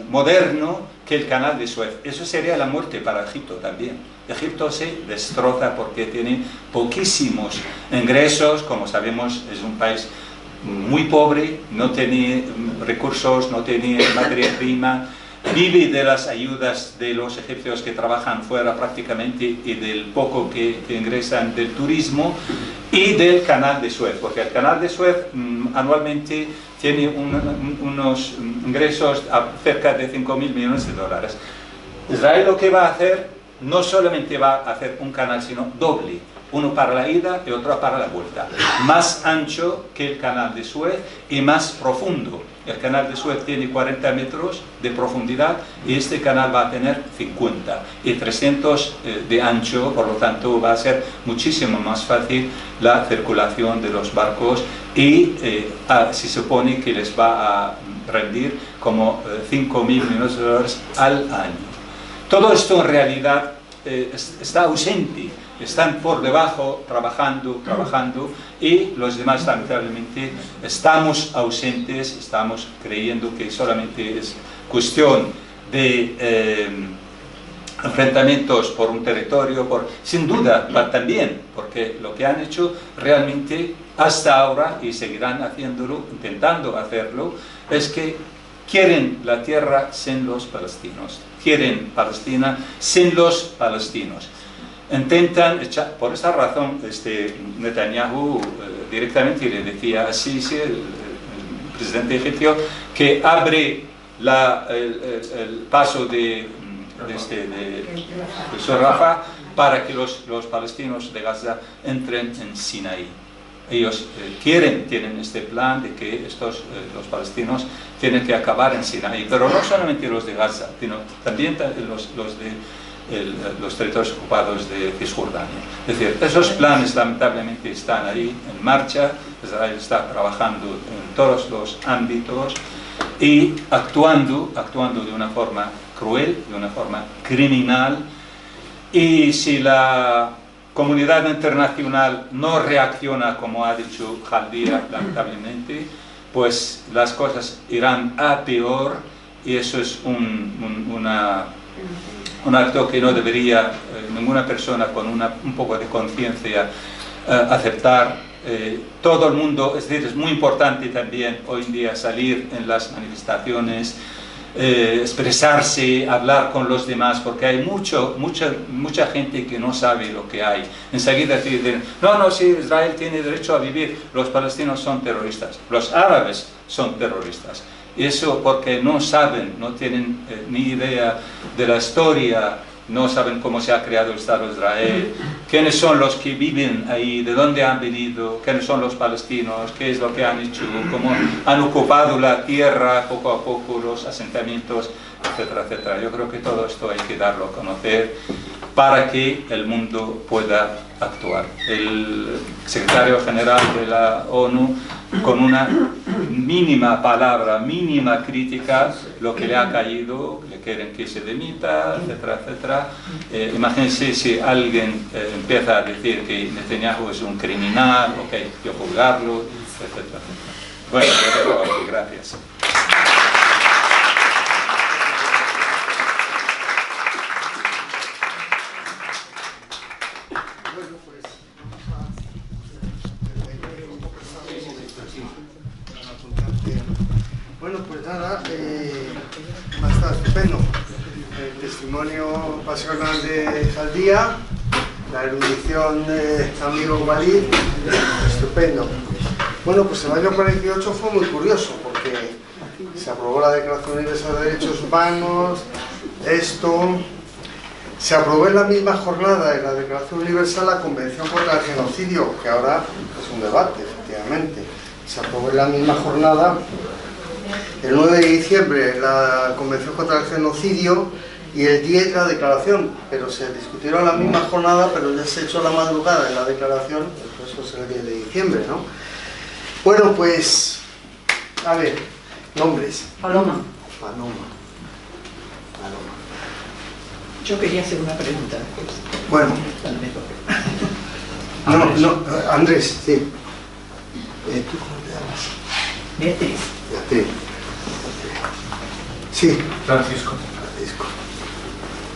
moderno que el canal de Suez. Eso sería la muerte para Egipto también. Egipto se destroza porque tiene poquísimos ingresos, como sabemos es un país muy pobre, no tiene recursos, no tiene materia prima, vive de las ayudas de los egipcios que trabajan fuera prácticamente y del poco que ingresan del turismo y del canal de Suez, porque el canal de Suez anualmente tiene unos ingresos a cerca de 5.000 millones de dólares. Israel lo que va a hacer, no solamente va a hacer un canal, sino doble. Uno para la ida y otro para la vuelta. Más ancho que el canal de Suez y más profundo. El canal de Suez tiene 40 metros de profundidad y este canal va a tener 50 y 300 de ancho, por lo tanto va a ser muchísimo más fácil la circulación de los barcos y se supone que les va a rendir como 5.000 millones de dólares al año. Todo esto en realidad está ausente. Están por debajo trabajando y los demás lamentablemente estamos ausentes, estamos creyendo que solamente es cuestión de enfrentamientos por un territorio, sin duda también, porque lo que han hecho realmente hasta ahora y seguirán haciéndolo, intentando hacerlo, es que quieren la tierra sin los palestinos, quieren Palestina sin los palestinos. Intentan echar, por esa razón Netanyahu directamente le decía así, el presidente egipcio, que abre el paso de Rafah para que los palestinos de Gaza entren en Sinaí. Ellos tienen este plan de que los palestinos tienen que acabar en Sinaí, pero no solamente los de Gaza, sino también los territorios ocupados de Cisjordania. Es decir, esos planes lamentablemente están ahí en marcha. Israel está trabajando en todos los ámbitos y actuando de una forma cruel, de una forma criminal, y si la comunidad internacional no reacciona como ha dicho Khaldia, lamentablemente, pues las cosas irán a peor y eso es un acto que no debería ninguna persona con un poco de conciencia aceptar. Todo el mundo, es decir, es muy importante también hoy en día salir en las manifestaciones, expresarse, hablar con los demás, porque hay mucha gente que no sabe lo que hay. Enseguida dicen, no, si Israel tiene derecho a vivir, los palestinos son terroristas, los árabes son terroristas. Y eso porque no saben, no tienen ni idea de la historia no saben cómo se ha creado el Estado de Israel, quiénes son los que viven ahí, de dónde han venido, quiénes son los palestinos, qué es lo que han hecho, cómo han ocupado la tierra poco a poco, los asentamientos, etcétera, etcétera. Yo creo que todo esto hay que darlo a conocer para que el mundo pueda actuar. El secretario general de la ONU, con una mínima palabra, mínima crítica, lo que le ha caído, le quieren que se dimita, etcétera, etcétera. Imagínense si alguien empieza a decir que Netanyahu es un criminal, o que hay que juzgarlo, etcétera, etcétera. Bueno, yo dejo aquí, gracias. Bueno, pues nada, está estupendo. El testimonio pasional de Zaldía, la erudición de amigo Walid, estupendo. Bueno, pues el año 48 fue muy curioso, porque se aprobó la Declaración Universal de Derechos Humanos, se aprobó en la misma jornada en la Declaración Universal la Convención contra el Genocidio, que ahora es un debate, efectivamente. Se aprobó en la misma jornada, el 9 de diciembre, la Convención contra el Genocidio y el 10 la declaración, pero se discutieron la misma jornada, pero ya se echó la madrugada en la declaración, pues eso es el 10 de diciembre, ¿no? Bueno, pues, a ver, nombres. Paloma. Paloma. Yo quería hacer una pregunta. Bueno. Andrés, sí. ¿Tú cómo te llamas? Beatriz. Beatriz. Sí. Francisco.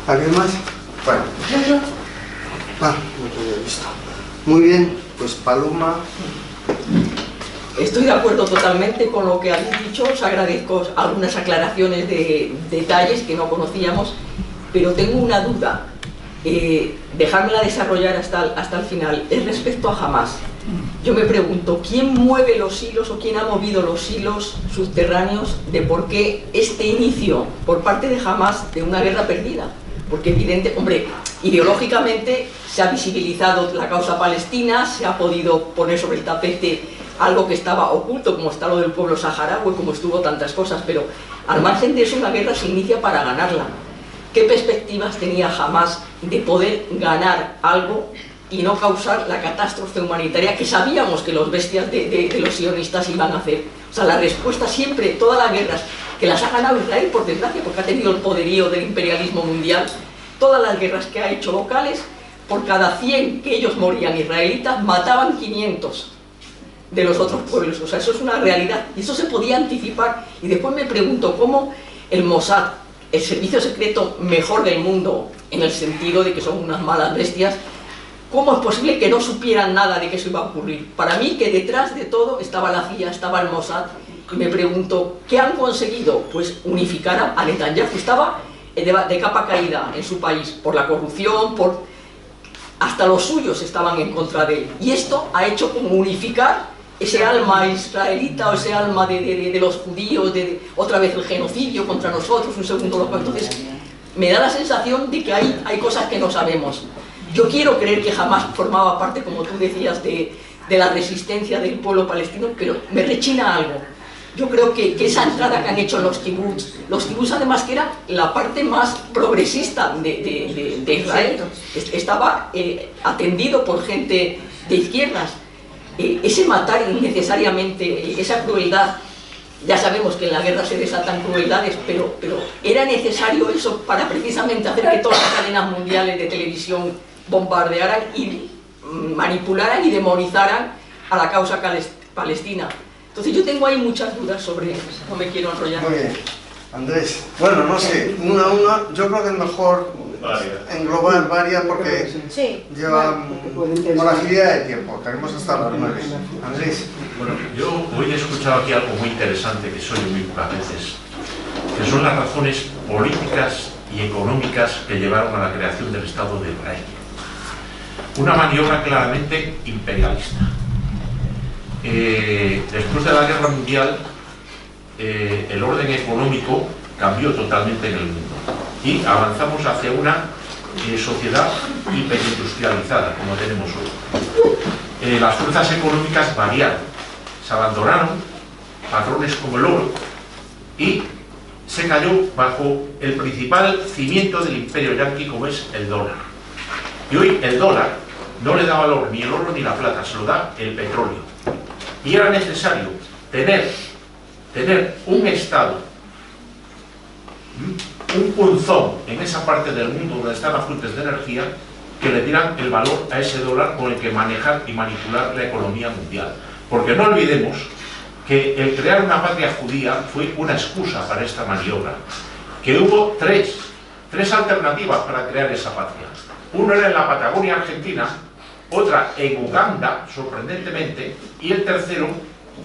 ¿Alguien más? Bueno. No te había visto. Muy bien, pues Paloma. Estoy de acuerdo totalmente con lo que habéis dicho, os agradezco algunas aclaraciones de detalles que no conocíamos, pero tengo una duda, dejármela desarrollar hasta el final, es respecto a Hamás. Yo me pregunto, ¿quién mueve los hilos o quién ha movido los hilos subterráneos de por qué este inicio por parte de Hamás de una guerra perdida? Porque ideológicamente se ha visibilizado la causa palestina, se ha podido poner sobre el tapete algo que estaba oculto, como está lo del pueblo saharaui, como estuvo tantas cosas, pero al margen de eso una guerra se inicia para ganarla. ¿Qué perspectivas tenía Hamás de poder ganar algo y no causar la catástrofe humanitaria que sabíamos que los bestias de los sionistas iban a hacer? O sea, la respuesta siempre, todas las guerras, que las ha ganado Israel, por desgracia, porque ha tenido el poderío del imperialismo mundial, todas las guerras que ha hecho locales, por cada 100 que ellos morían israelitas, mataban 500 de los otros pueblos. O sea, eso es una realidad, y eso se podía anticipar. Y después me pregunto cómo el Mossad, el servicio secreto mejor del mundo, en el sentido de que son unas malas bestias, ¿cómo es posible que no supieran nada de que eso iba a ocurrir? Para mí, que detrás de todo estaba la CIA, estaba el Mossad, y me pregunto, ¿qué han conseguido? Pues unificar a Netanyahu. Estaba de capa caída en su país, por la corrupción, hasta los suyos estaban en contra de él. Y esto ha hecho como unificar ese alma israelita o ese alma de los judíos, otra vez el genocidio contra nosotros, un segundo loco. Entonces, me da la sensación de que hay cosas que no sabemos. Yo quiero creer que jamás formaba parte, como tú decías, de la resistencia del pueblo palestino, pero me rechina algo. Yo creo que esa entrada que han hecho los kibbutz además que era la parte más progresista de Israel, estaba atendido por gente de izquierdas. Ese matar innecesariamente, esa crueldad, ya sabemos que en la guerra se desatan crueldades, pero era necesario eso para precisamente hacer que todas las cadenas mundiales de televisión bombardearan y manipularan y demonizaran a la causa palestina. Entonces yo tengo ahí muchas dudas sobre eso, no me quiero enrollar. Muy bien. Andrés, bueno, no sé, yo creo que es mejor englobar varias porque lleva por agilidad de tiempo, tenemos hasta las 9. Andrés. Bueno, yo hoy he escuchado aquí algo muy interesante que soy muy pocas veces, que son las razones políticas y económicas que llevaron a la creación del Estado de Israel. Una maniobra claramente imperialista. Después de la Guerra Mundial, el orden económico cambió totalmente en el mundo y avanzamos hacia una sociedad hiperindustrializada como tenemos hoy. Las fuerzas económicas variaron, se abandonaron patrones como el oro y se cayó bajo el principal cimiento del imperio yanqui, como es el dólar. Y hoy el dólar no le da valor ni el oro ni la plata, se lo da el petróleo. Y era necesario tener un Estado, un punzón en esa parte del mundo donde están las fuentes de energía, que le dieran el valor a ese dólar con el que manejar y manipular la economía mundial. Porque no olvidemos que el crear una patria judía fue una excusa para esta maniobra, que hubo tres alternativas para crear esa patria. Uno era en la Patagonia Argentina, otra en Uganda, sorprendentemente, y el tercero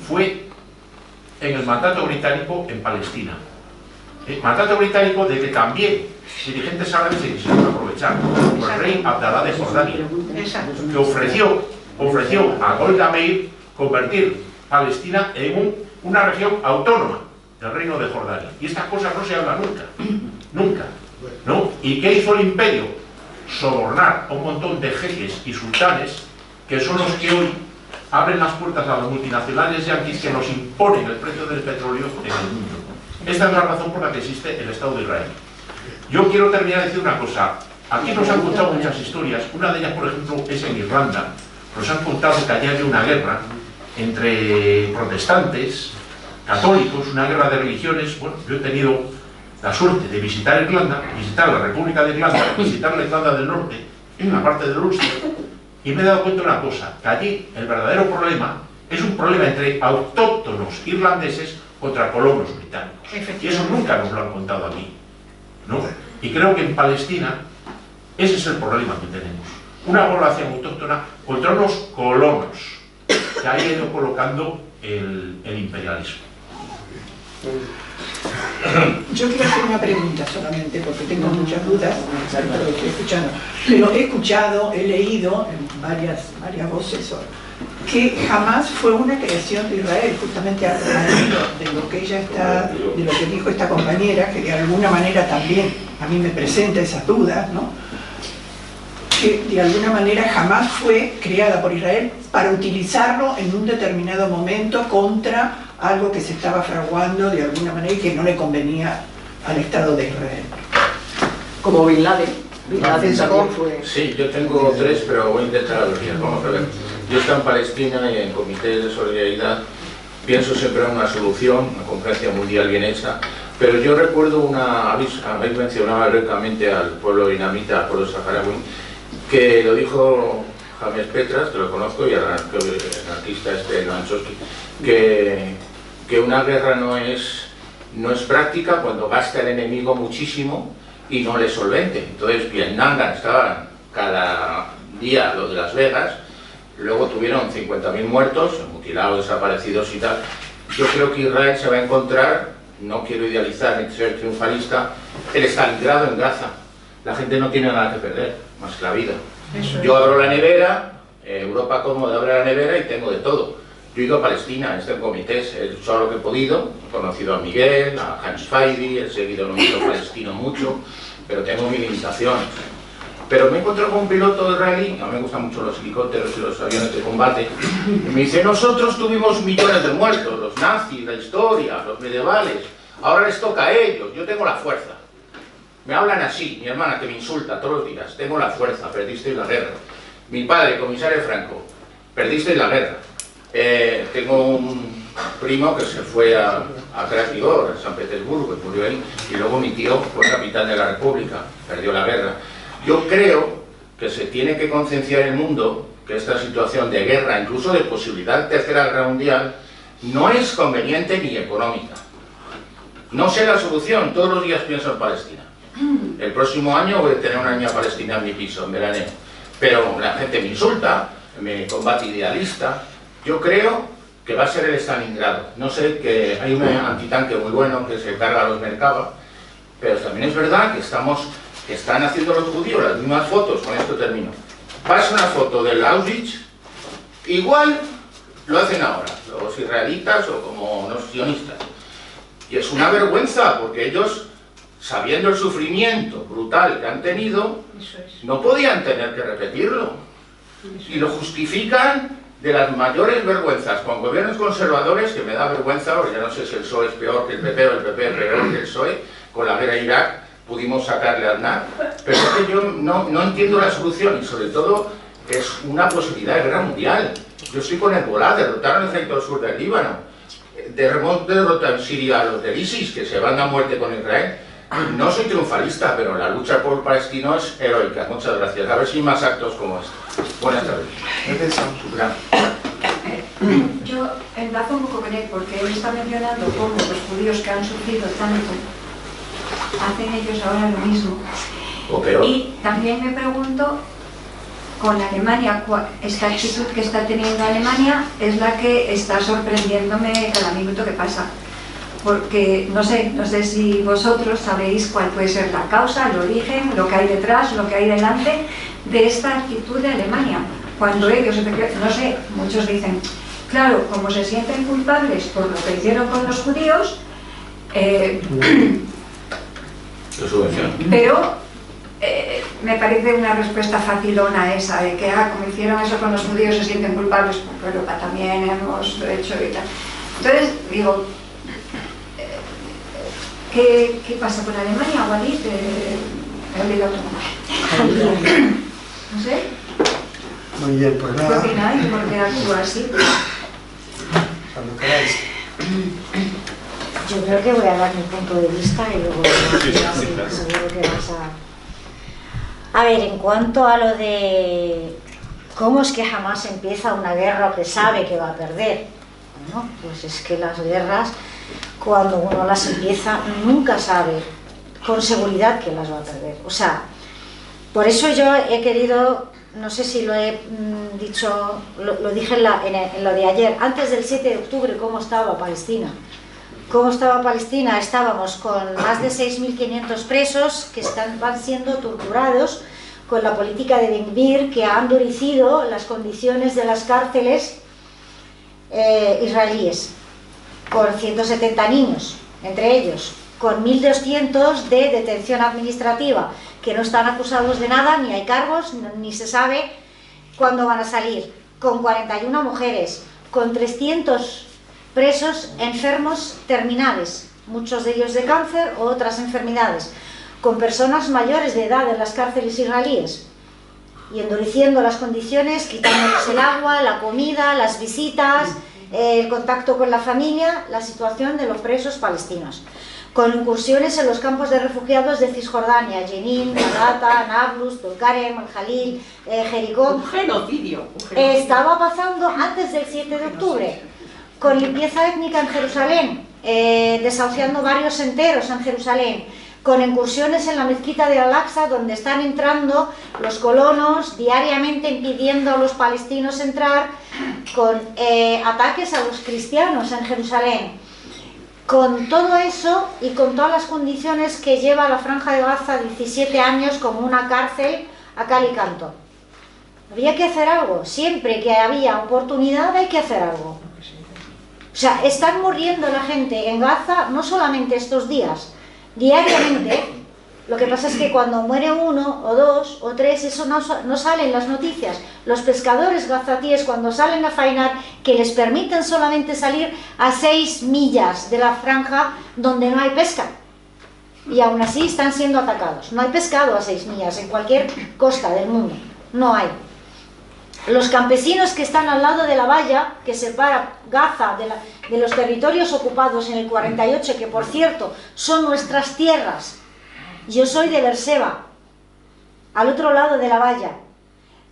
fue en el mandato británico en Palestina. El mandato británico de que también dirigentes árabes se quisieron aprovechar, como el rey Abdalá de Jordania, que ofreció a Golda Meir convertir Palestina en una región autónoma del reino de Jordania. Y estas cosas no se hablan nunca, ¿no? ¿Y qué hizo el imperio? Sobornar a un montón de jeques y sultanes, que son los que hoy abren las puertas a las multinacionales yanquis que nos imponen el precio del petróleo en el mundo. Esta es la razón por la que existe el Estado de Israel. Yo quiero terminar de decir una cosa. Aquí nos han contado muchas historias. Una de ellas, por ejemplo, es en Irlanda. Nos han contado que allá había una guerra entre protestantes, católicos, una guerra de religiones. Bueno, yo he tenido la suerte de visitar Irlanda, visitar la República de Irlanda, visitar la Irlanda del Norte, en la parte del Ulster, y me he dado cuenta de una cosa, que allí el verdadero problema es un problema entre autóctonos irlandeses contra colonos británicos. Y eso nunca nos lo han contado aquí, ¿no? Y creo que en Palestina ese es el problema que tenemos. Una población autóctona contra unos colonos que ha ido colocando el imperialismo. Yo quiero hacer una pregunta solamente, porque tengo muchas dudas, pero lo estoy escuchando. Pero he escuchado, he leído en varias voces que jamás fue una creación de Israel, justamente al hilo de lo que ella está, de lo que dijo esta compañera, que de alguna manera también a mí me presenta esas dudas, ¿no? Que de alguna manera jamás fue creada por Israel para utilizarlo en un determinado momento contra algo que se estaba fraguando de alguna manera y que no le convenía al Estado de Israel. Como Bin Laden. Bin Laden también fue... Sí, yo tengo tres, pero voy a intentar abreviar. Vamos a ver. Yo estoy en Palestina y en comités de solidaridad pienso siempre en una solución, una conferencia mundial bien hecha, pero yo recuerdo habéis mencionado directamente al pueblo vietnamita, al pueblo saharaui, que lo dijo James Petras, que lo conozco, y el anarquista Noam Chomsky, que una guerra no es práctica cuando gasta el enemigo muchísimo y no le solvente. Entonces Vietnam estaban cada día los de Las Vegas, luego tuvieron 50.000 muertos, mutilados, desaparecidos y tal. Yo creo que Israel se va a encontrar, no quiero idealizar ni ser triunfalista, el Stalingrado en Gaza. La gente no tiene nada que perder, más que la vida. Yo abro la nevera, Europa cómoda abre la nevera y tengo de todo. Yo he ido a Palestina, estoy en comités, he hecho lo que he podido, he conocido a Miguel, a Hans Feidy, he seguido el movimiento palestino mucho, pero tengo mis limitaciones. Pero me encontré con un piloto israelí, no me gustan mucho los helicópteros y los aviones de combate, y me dice, nosotros tuvimos millones de muertos, los nazis, la historia, los medievales, ahora les toca a ellos, yo tengo la fuerza. Me hablan así, mi hermana que me insulta todos los días, tengo la fuerza, perdisteis la guerra. Mi padre, comisario Franco, perdisteis la guerra. Tengo un primo que se fue a Krasnodar, a San Petersburgo, y murió él, y luego mi tío fue capitán de la República, perdió la guerra. Yo creo que se tiene que concienciar el mundo que esta situación de guerra, incluso de posibilidad de tercera guerra mundial, no es conveniente ni económica. No sé la solución, todos los días pienso en Palestina. El próximo año voy a tener una niña palestina en mi piso, en veraneo. Pero la gente me insulta, me combate idealista. Yo creo que va a ser el Stalingrado. No sé, que hay un antitanque muy bueno que se carga a los Merkava, pero también es verdad que están haciendo los judíos las mismas fotos, con esto termino. Pasa una foto del Auschwitz, igual lo hacen ahora, los israelitas o como los sionistas. Y es una vergüenza, porque ellos sabiendo el sufrimiento brutal que han tenido, no podían tener que repetirlo. Y lo justifican de las mayores vergüenzas, con gobiernos conservadores, que me da vergüenza, porque ya no sé si el PSOE es peor que el PP o el PP es peor que el PSOE, con la guerra de Irak pudimos sacarle a Aznar, pero es que yo no entiendo la solución, y sobre todo es una posibilidad de guerra mundial. Yo estoy con Hezbollah, derrotaron el centro sur del Líbano, derrotar en Siria a los del ISIS, que se van a muerte con Israel. No soy triunfalista, pero la lucha por Palestino es heroica. Muchas gracias. A ver si hay más actos como este. Buenas tardes. Yo enlazo un poco con él, porque él está mencionando cómo los judíos que han sufrido tanto hacen ellos ahora lo mismo. O peor. Y también me pregunto, con Alemania, esta actitud que está teniendo Alemania es la que está sorprendiéndome cada minuto que pasa. Porque no sé si vosotros sabéis cuál puede ser la causa, el origen, lo que hay detrás, lo que hay delante de esta actitud de Alemania. Cuando ellos, no sé, muchos dicen, claro, como se sienten culpables por lo que hicieron con los judíos, pero me parece una respuesta facilona esa, de que como hicieron eso con los judíos se sienten culpables, pero también hemos hecho y tal. Entonces, digo, ¿qué pasa con Alemania, Walid? He olvidado tu nombre. No sé. Muy bien, pues nada. ¿Qué opináis? ¿Por qué actúa así? Cuando queráis. Yo creo que voy a dar mi punto de vista y luego seguro que vas a... A ver, en cuanto a lo de cómo es que jamás empieza una guerra que sabe que va a perder, bueno, pues es que las guerras, cuando uno las empieza, nunca sabe con seguridad que las va a perder. O sea, por eso yo he querido, no sé si lo he dicho, lo dije en lo de ayer, antes del 7 de octubre, cómo estaba Palestina. ¿Cómo estaba Palestina? Estábamos con más de 6.500 presos que van siendo torturados con la política de Ben Gvir, que ha endurecido las condiciones de las cárceles israelíes, con 170 niños, entre ellos, con 1.200 de detención administrativa, que no están acusados de nada, ni hay cargos, ni se sabe cuándo van a salir, con 41 mujeres, con 300 presos enfermos terminales, muchos de ellos de cáncer o otras enfermedades, con personas mayores de edad en las cárceles israelíes, y endureciendo las condiciones, quitándoles el agua, la comida, las visitas, el contacto con la familia, la situación de los presos palestinos, con incursiones en los campos de refugiados de Cisjordania, Jenin, Nagata, Nablus, Tulkarem, Al-Jalil, Jericó. Un genocidio. Estaba pasando antes del 7 de octubre, con limpieza étnica en Jerusalén, desahuciando barrios enteros en Jerusalén, con incursiones en la mezquita de Al-Aqsa, donde están entrando los colonos diariamente impidiendo a los palestinos entrar, con ataques a los cristianos en Jerusalén. Con todo eso y con todas las condiciones que lleva la Franja de Gaza, 17 años como una cárcel a cal y canto. Había que hacer algo, siempre que había oportunidad hay que hacer algo. O sea, están muriendo la gente en Gaza no solamente estos días, diariamente. Lo que pasa es que cuando muere uno, o dos, o tres, eso no sale en las noticias. Los pescadores gazatíes, cuando salen a faenar, que les permiten solamente salir a 6 millas de la franja donde no hay pesca. Y aún así están siendo atacados. No hay pescado a 6 millas en cualquier costa del mundo. No hay. Los campesinos que están al lado de la valla, que separa Gaza de los territorios ocupados en el 48, que por cierto son nuestras tierras. Yo soy de Beerseba, al otro lado de la valla.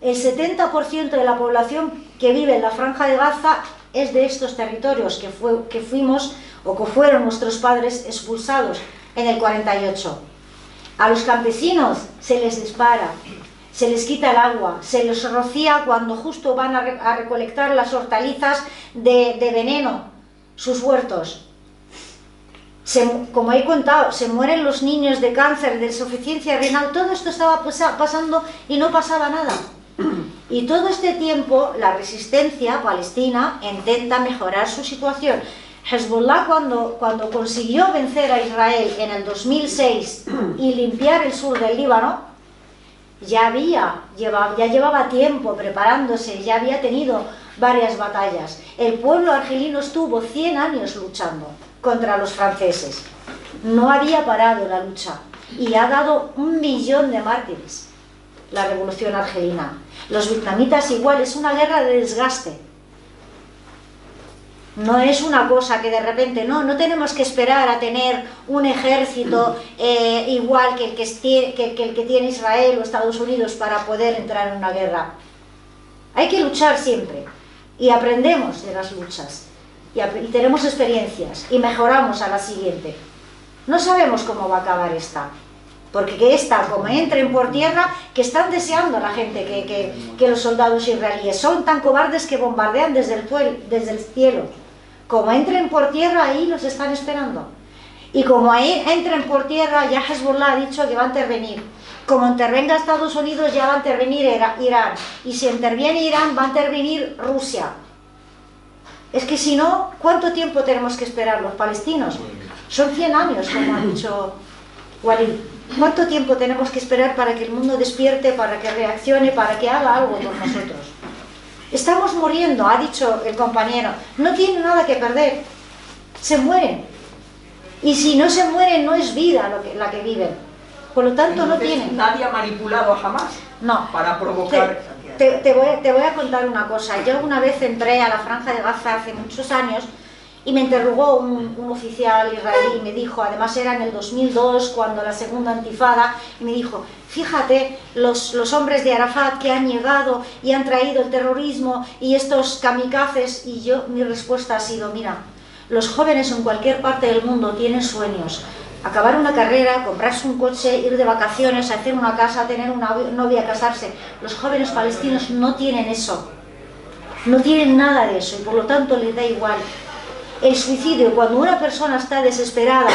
El 70% de la población que vive en la Franja de Gaza es de estos territorios que fuimos o que fueron nuestros padres expulsados en el 48. A los campesinos se les dispara, se les quita el agua, se les rocía cuando justo van a recolectar las hortalizas de veneno, sus huertos. Como he contado, se mueren los niños de cáncer, de insuficiencia renal, todo esto estaba pasando y no pasaba nada. Y todo este tiempo la resistencia palestina intenta mejorar su situación. Hezbollah cuando consiguió vencer a Israel en el 2006 y limpiar el sur del Líbano, ya llevaba tiempo preparándose, ya había tenido varias batallas. El pueblo argelino estuvo 100 años luchando contra los franceses. No había parado la lucha y ha dado 1 millón de mártires la revolución argelina. Los vietnamitas igual, es una guerra de desgaste. No es una cosa que de repente, no tenemos que esperar a tener un ejército igual que el que tiene Israel o Estados Unidos para poder entrar en una guerra. Hay que luchar siempre y aprendemos de las luchas y tenemos experiencias y mejoramos a la siguiente. No sabemos cómo va a acabar esta, porque esta, como entren por tierra, que están deseando la gente que los soldados israelíes son tan cobardes que bombardean desde el cielo. Como entren por tierra, ahí los están esperando. Y como ahí entren por tierra, ya Hezbollah ha dicho que va a intervenir. Como intervenga Estados Unidos, ya va a intervenir Irán. Y si interviene Irán, va a intervenir Rusia. Es que si no, ¿cuánto tiempo tenemos que esperar los palestinos? Son 100 años, como ha dicho Walid. ¿Cuánto tiempo tenemos que esperar para que el mundo despierte, para que reaccione, para que haga algo por nosotros? Estamos muriendo, ha dicho el compañero. No tienen nada que perder. Se mueren. Y si no se mueren, no es vida la que viven. Por lo tanto, no tienen. Nadie ha manipulado a Hamas. No. Para provocar. Te voy a contar una cosa. Yo una vez entré a la Franja de Gaza hace muchos años y me interrogó un oficial israelí y me dijo, además era en el 2002, cuando la segunda intifada, y me dijo, fíjate, los hombres de Arafat que han llegado y han traído el terrorismo y estos kamikazes, y mi respuesta ha sido, mira, los jóvenes en cualquier parte del mundo tienen sueños, acabar una carrera, comprarse un coche, ir de vacaciones, hacer una casa, tener una novia, casarse. Los jóvenes palestinos no tienen eso, no tienen nada de eso y por lo tanto les da igual. El suicidio, cuando una persona está desesperada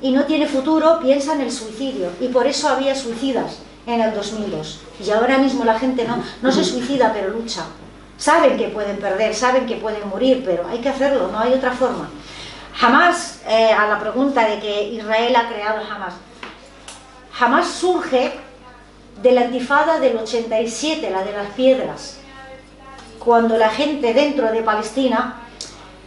y no tiene futuro, piensa en el suicidio. Y por eso había suicidas en el 2002. Y ahora mismo la gente no se suicida, pero lucha. Saben que pueden perder, saben que pueden morir, pero hay que hacerlo, no hay otra forma. Hamas, a la pregunta de que Israel ha creado Hamas. Hamas surge de la intifada del 87, la de las piedras. Cuando la gente dentro de Palestina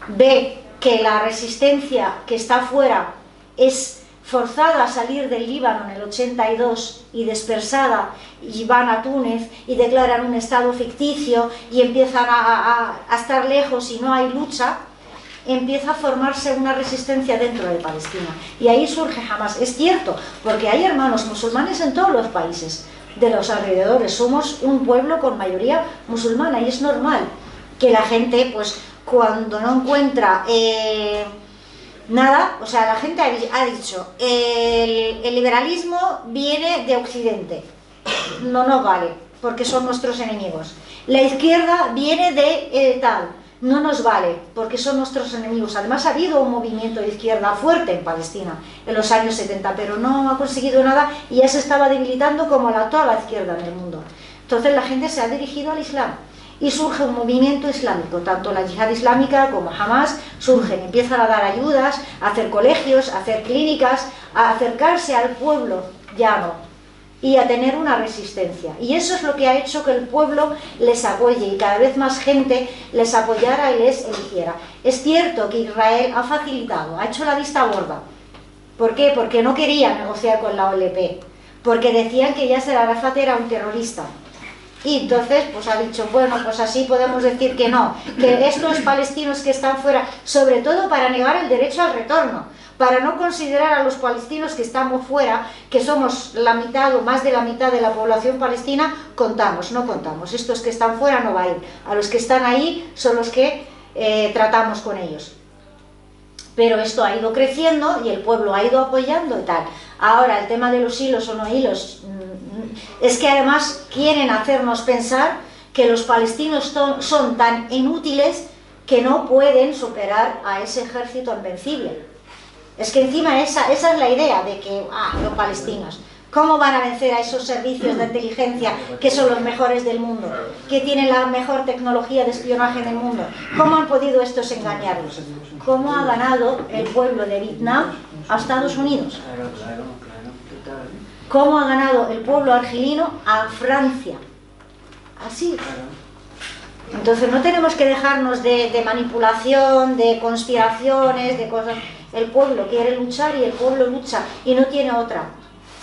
ve que la resistencia que está afuera es forzada a salir del Líbano en el 82 y dispersada, y van a Túnez y declaran un estado ficticio y empiezan a estar lejos y no hay lucha, empieza a formarse una resistencia dentro de Palestina y ahí surge Hamas. Es cierto, porque hay hermanos musulmanes en todos los países de los alrededores, somos un pueblo con mayoría musulmana y es normal que la gente, pues cuando no encuentra nada, o sea, la gente ha dicho, el liberalismo viene de Occidente, no nos vale, porque son nuestros enemigos. La izquierda viene de tal, no nos vale, porque son nuestros enemigos. Además ha habido un movimiento de izquierda fuerte en Palestina en los años 70, pero no ha conseguido nada y ya se estaba debilitando como toda la izquierda en el mundo. Entonces la gente se ha dirigido al Islam. Y surge un movimiento islámico, tanto la yihad islámica como Hamas surgen, empiezan a dar ayudas, a hacer colegios, a hacer clínicas, a acercarse al pueblo llano y a tener una resistencia. Y eso es lo que ha hecho que el pueblo les apoye y cada vez más gente les apoyara y les eligiera. Es cierto que Israel ha facilitado, ha hecho la vista gorda. ¿Por qué? Porque no quería negociar con la OLP, porque decían que Yasser Arafat era un terrorista. Y entonces pues ha dicho, bueno, pues así podemos decir que no, que estos palestinos que están fuera, sobre todo para negar el derecho al retorno, para no considerar a los palestinos que estamos fuera, que somos la mitad o más de la mitad de la población palestina, no contamos, estos que están fuera no va a ir, a los que están ahí son los que tratamos con ellos. Pero esto ha ido creciendo y el pueblo ha ido apoyando y tal. Ahora, el tema de los hilos o no hilos, es que además quieren hacernos pensar que los palestinos son tan inútiles que no pueden superar a ese ejército invencible. Es que encima esa es la idea de que, los palestinos, ¿Cómo van a vencer a esos servicios de inteligencia que son los mejores del mundo? Que tienen la mejor tecnología de espionaje del mundo. ¿Cómo han podido estos engañarlos? ¿Cómo ha ganado el pueblo de Vietnam a Estados Unidos? ¿Cómo ha ganado el pueblo argelino a Francia? Así. Entonces no tenemos que dejarnos de manipulación, de conspiraciones, de cosas. El pueblo quiere luchar y el pueblo lucha y no tiene otra.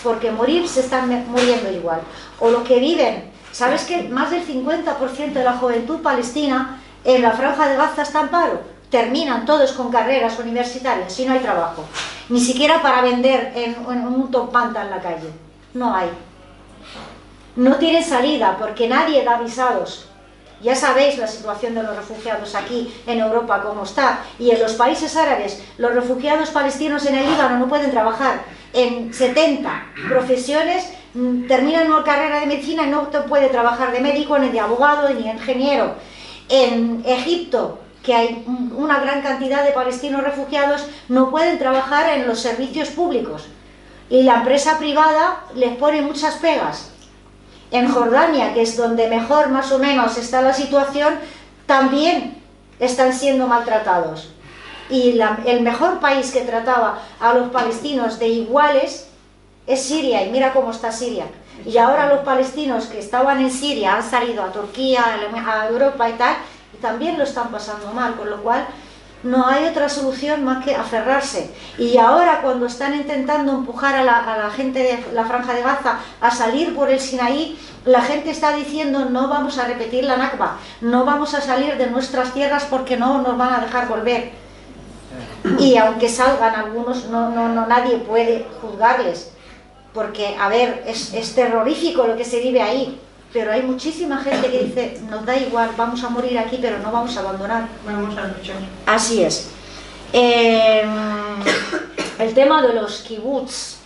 Porque morir se están muriendo igual. O los que viven, ¿sabes que más del 50% de la juventud palestina en la Franja de Gaza está en paro? Terminan todos con carreras universitarias y no hay trabajo. Ni siquiera para vender en un top manta en la calle. No hay. No tienen salida porque nadie da visados. Ya sabéis la situación de los refugiados aquí en Europa cómo está. Y en los países árabes, los refugiados palestinos en el Líbano no pueden trabajar. En 70 profesiones terminan una carrera de medicina y no puede trabajar de médico, ni de abogado, ni de ingeniero. En Egipto, que hay una gran cantidad de palestinos refugiados, no pueden trabajar en los servicios públicos. Y la empresa privada les pone muchas pegas. En Jordania, que es donde mejor más o menos está la situación, también están siendo maltratados. Y el mejor país que trataba a los palestinos de iguales es Siria, y mira cómo está Siria. Y ahora los palestinos que estaban en Siria han salido a Turquía, a Europa y tal, y también lo están pasando mal, con lo cual no hay otra solución más que aferrarse. Y ahora cuando están intentando empujar a la gente de la Franja de Gaza a salir por el Sinaí, la gente está diciendo no vamos a repetir la Nakba, no vamos a salir de nuestras tierras porque no nos van a dejar volver. Y aunque salgan algunos, nadie puede juzgarles, porque, a ver, es terrorífico lo que se vive ahí, pero hay muchísima gente que dice, nos da igual, vamos a morir aquí, pero no vamos a abandonar. Vamos a luchar. Así es. El tema de los kibbutz,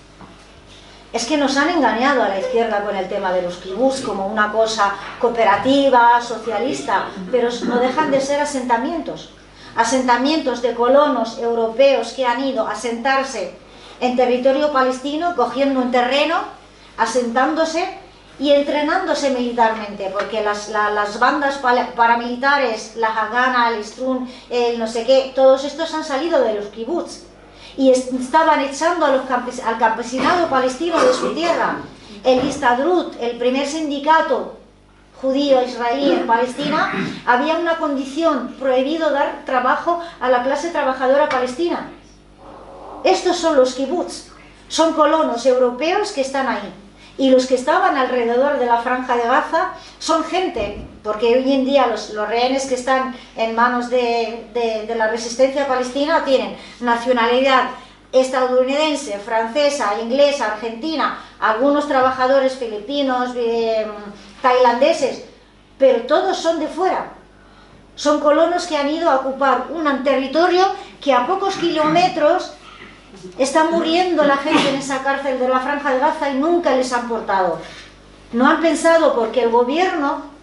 es que nos han engañado a la izquierda con el tema de los kibbutz como una cosa cooperativa, socialista, pero no dejan de ser asentamientos. Asentamientos de colonos europeos que han ido a asentarse en territorio palestino, cogiendo un terreno, asentándose y entrenándose militarmente, porque las bandas paramilitares, la Haganah, el Istrun, el no sé qué, todos estos han salido de los kibbutz y estaban echando al campesinado palestino de su tierra. El Histadrut, el primer sindicato judío israelí en Palestina, había una condición: prohibido dar trabajo a la clase trabajadora palestina. Estos son los kibbutz, son colonos europeos que están ahí. Y los que estaban alrededor de la Franja de Gaza son gente, porque hoy en día los rehenes que están en manos de la resistencia palestina tienen nacionalidad estadounidense, francesa, inglesa, argentina, algunos trabajadores filipinos, tailandeses, pero todos son de fuera. Son colonos que han ido a ocupar un territorio que a pocos kilómetros está muriendo la gente en esa cárcel de la Franja de Gaza y nunca les han portado. No han pensado porque el gobierno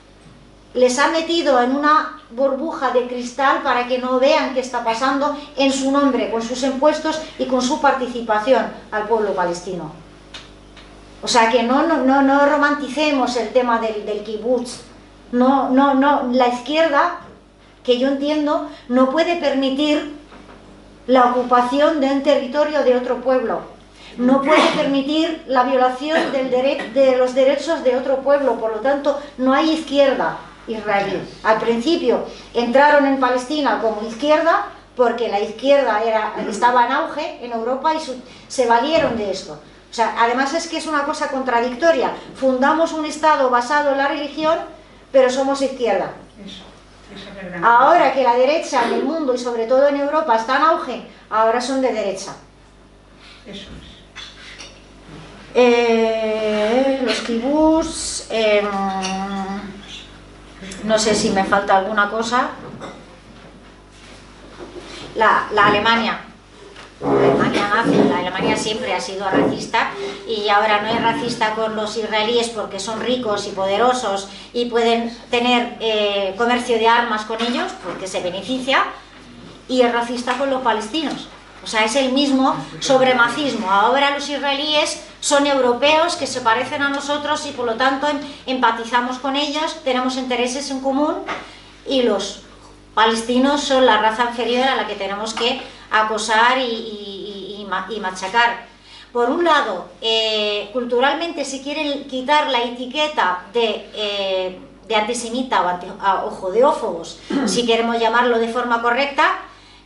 les ha metido en una burbuja de cristal para que no vean qué está pasando en su nombre, con sus impuestos y con su participación al pueblo palestino. O sea que no romanticemos el tema del kibutz. La izquierda, que yo entiendo, no puede permitir la ocupación de un territorio de otro pueblo. No puede permitir la violación de los derechos de otro pueblo. Por lo tanto, no hay izquierda israelí. Al principio entraron en Palestina como izquierda porque la izquierda estaba en auge en Europa y se valieron de esto. O sea, además es que es una cosa contradictoria. Fundamos un Estado basado en la religión, pero somos izquierda. Ahora que la derecha en el mundo y sobre todo en Europa está en auge, ahora son de derecha. Eso es. Los kibbutz, no sé si me falta alguna cosa. La Alemania. La Alemania nazi, la Alemania siempre ha sido racista y ahora no es racista con los israelíes porque son ricos y poderosos y pueden tener comercio de armas con ellos porque se beneficia, y es racista con los palestinos O sea, es el mismo supremacismo. Ahora los israelíes son europeos que se parecen a nosotros y por lo tanto empatizamos con ellos, tenemos intereses en común, y los palestinos son la raza inferior a la que tenemos que acosar y machacar. Por un lado, culturalmente se quieren quitar la etiqueta de antisemita o judeófobos, si queremos llamarlo de forma correcta,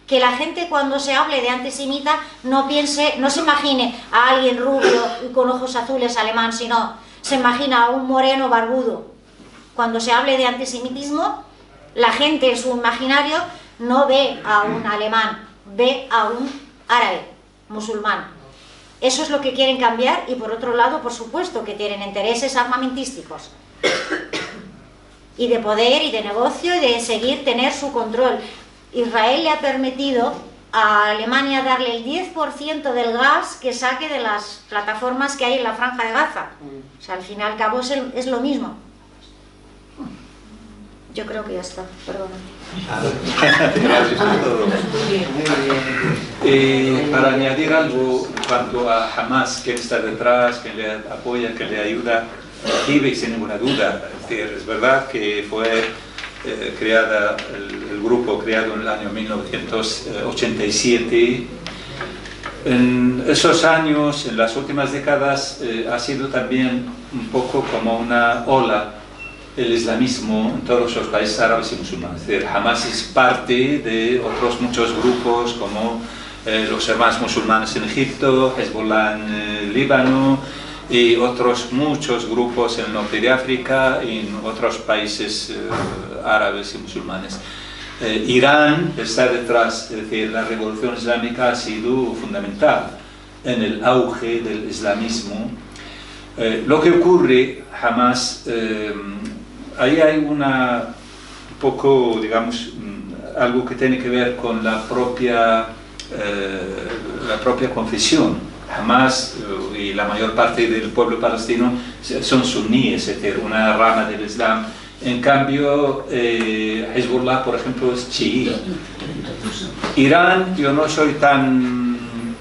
que la gente cuando se hable de antisemita no se imagine a alguien rubio y con ojos azules alemán, sino se imagina a un moreno barbudo. Cuando se hable de antisemitismo, la gente en su imaginario no ve a un alemán, ve a un árabe, musulmán. Eso es lo que quieren cambiar, y por otro lado, por supuesto, que tienen intereses armamentísticos y de poder y de negocio y de tener su control. Israel le ha permitido a Alemania darle el 10% del gas que saque de las plataformas que hay en la Franja de Gaza. O sea, al fin y al cabo es lo mismo. Yo creo que ya está, perdona. Gracias a todos. Para añadir algo en cuanto a Hamas, quién está detrás, quién le apoya, quién le ayuda, vive sin ninguna duda. Es verdad que fue creada, el grupo creado en el año 1987. En esos años, en las últimas décadas, ha sido también un poco como una ola el islamismo en todos los países árabes y musulmanes. Es decir, Hamas es parte de otros muchos grupos como los hermanos musulmanes en Egipto, Hezbollah en Líbano, y otros muchos grupos en el norte de África y en otros países árabes y musulmanes. Irán está detrás, es decir, la revolución islámica ha sido fundamental en el auge del islamismo. Lo que ocurre, Hamas, ahí hay un poco, digamos, algo que tiene que ver con la propia confesión. Hamas y la mayor parte del pueblo palestino son suníes, es decir, una rama del Islam. En cambio, Hezbollah, por ejemplo, es chií. Irán, yo no soy tan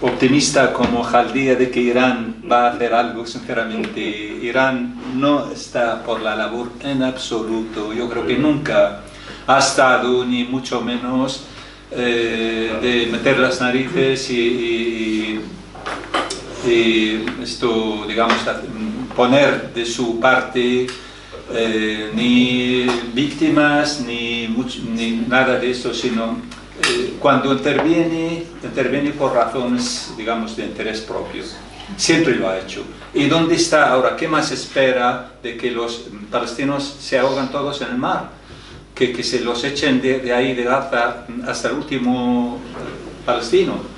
optimista como Jaldía de que Irán va a hacer algo, sinceramente. Irán no está por la labor en absoluto. Yo creo que nunca ha estado, ni mucho menos, de meter las narices y esto, digamos, poner de su parte ni víctimas ni nada de eso, sino cuando interviene por razones, digamos, de interés propio. Siempre lo ha hecho. ¿Y dónde está ahora? ¿Qué más espera de que los palestinos se ahogan todos en el mar? Que se los echen de ahí de Gaza hasta el último palestino.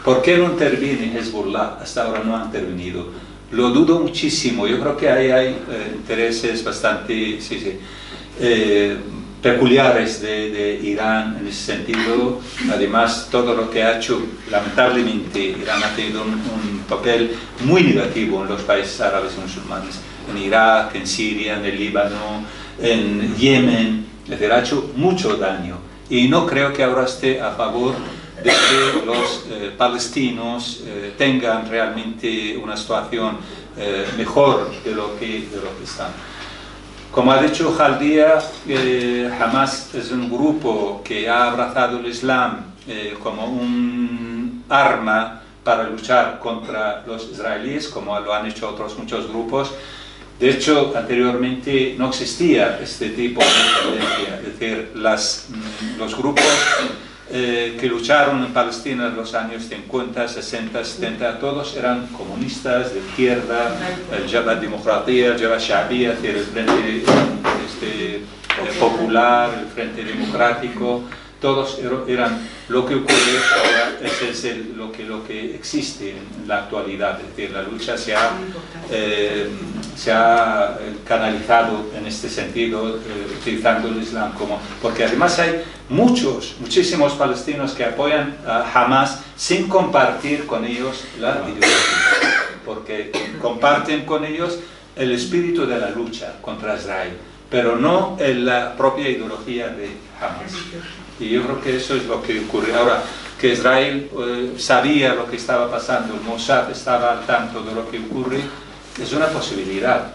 ¿Por qué no interviene Hezbollah? Hasta ahora no ha intervenido. Lo dudo muchísimo. Yo creo que ahí hay intereses bastante peculiares de Irán en ese sentido. Además, todo lo que ha hecho, lamentablemente, Irán ha tenido un papel muy negativo en los países árabes y musulmanes. En Irak, en Siria, en el Líbano, en Yemen. Es decir, ha hecho mucho daño, y no creo que ahora esté a favor de que los palestinos tengan realmente una situación mejor de lo que están. Como ha dicho Jaldía, Hamas es un grupo que ha abrazado el Islam como un arma para luchar contra los israelíes, como lo han hecho otros muchos grupos. De hecho, anteriormente no existía este tipo de tendencia, es decir, los grupos que lucharon en Palestina en los años 50, 60, 70, todos eran comunistas de izquierda, el Jabhat Demokratía, el Jabhat Sha'biyya, es decir, el Frente Popular, el Frente Democrático, todos eran. Lo que ocurre ahora es lo que existe en la actualidad, es decir, la lucha se ha canalizado en este sentido, utilizando el Islam porque además hay muchísimos palestinos que apoyan a Hamas sin compartir con ellos la ideología, porque comparten con ellos el espíritu de la lucha contra Israel, pero no la propia ideología de Hamas. Y yo creo que eso es lo que ocurre. Ahora, que Israel sabía lo que estaba pasando, el Mossad estaba al tanto de lo que ocurre, es una posibilidad,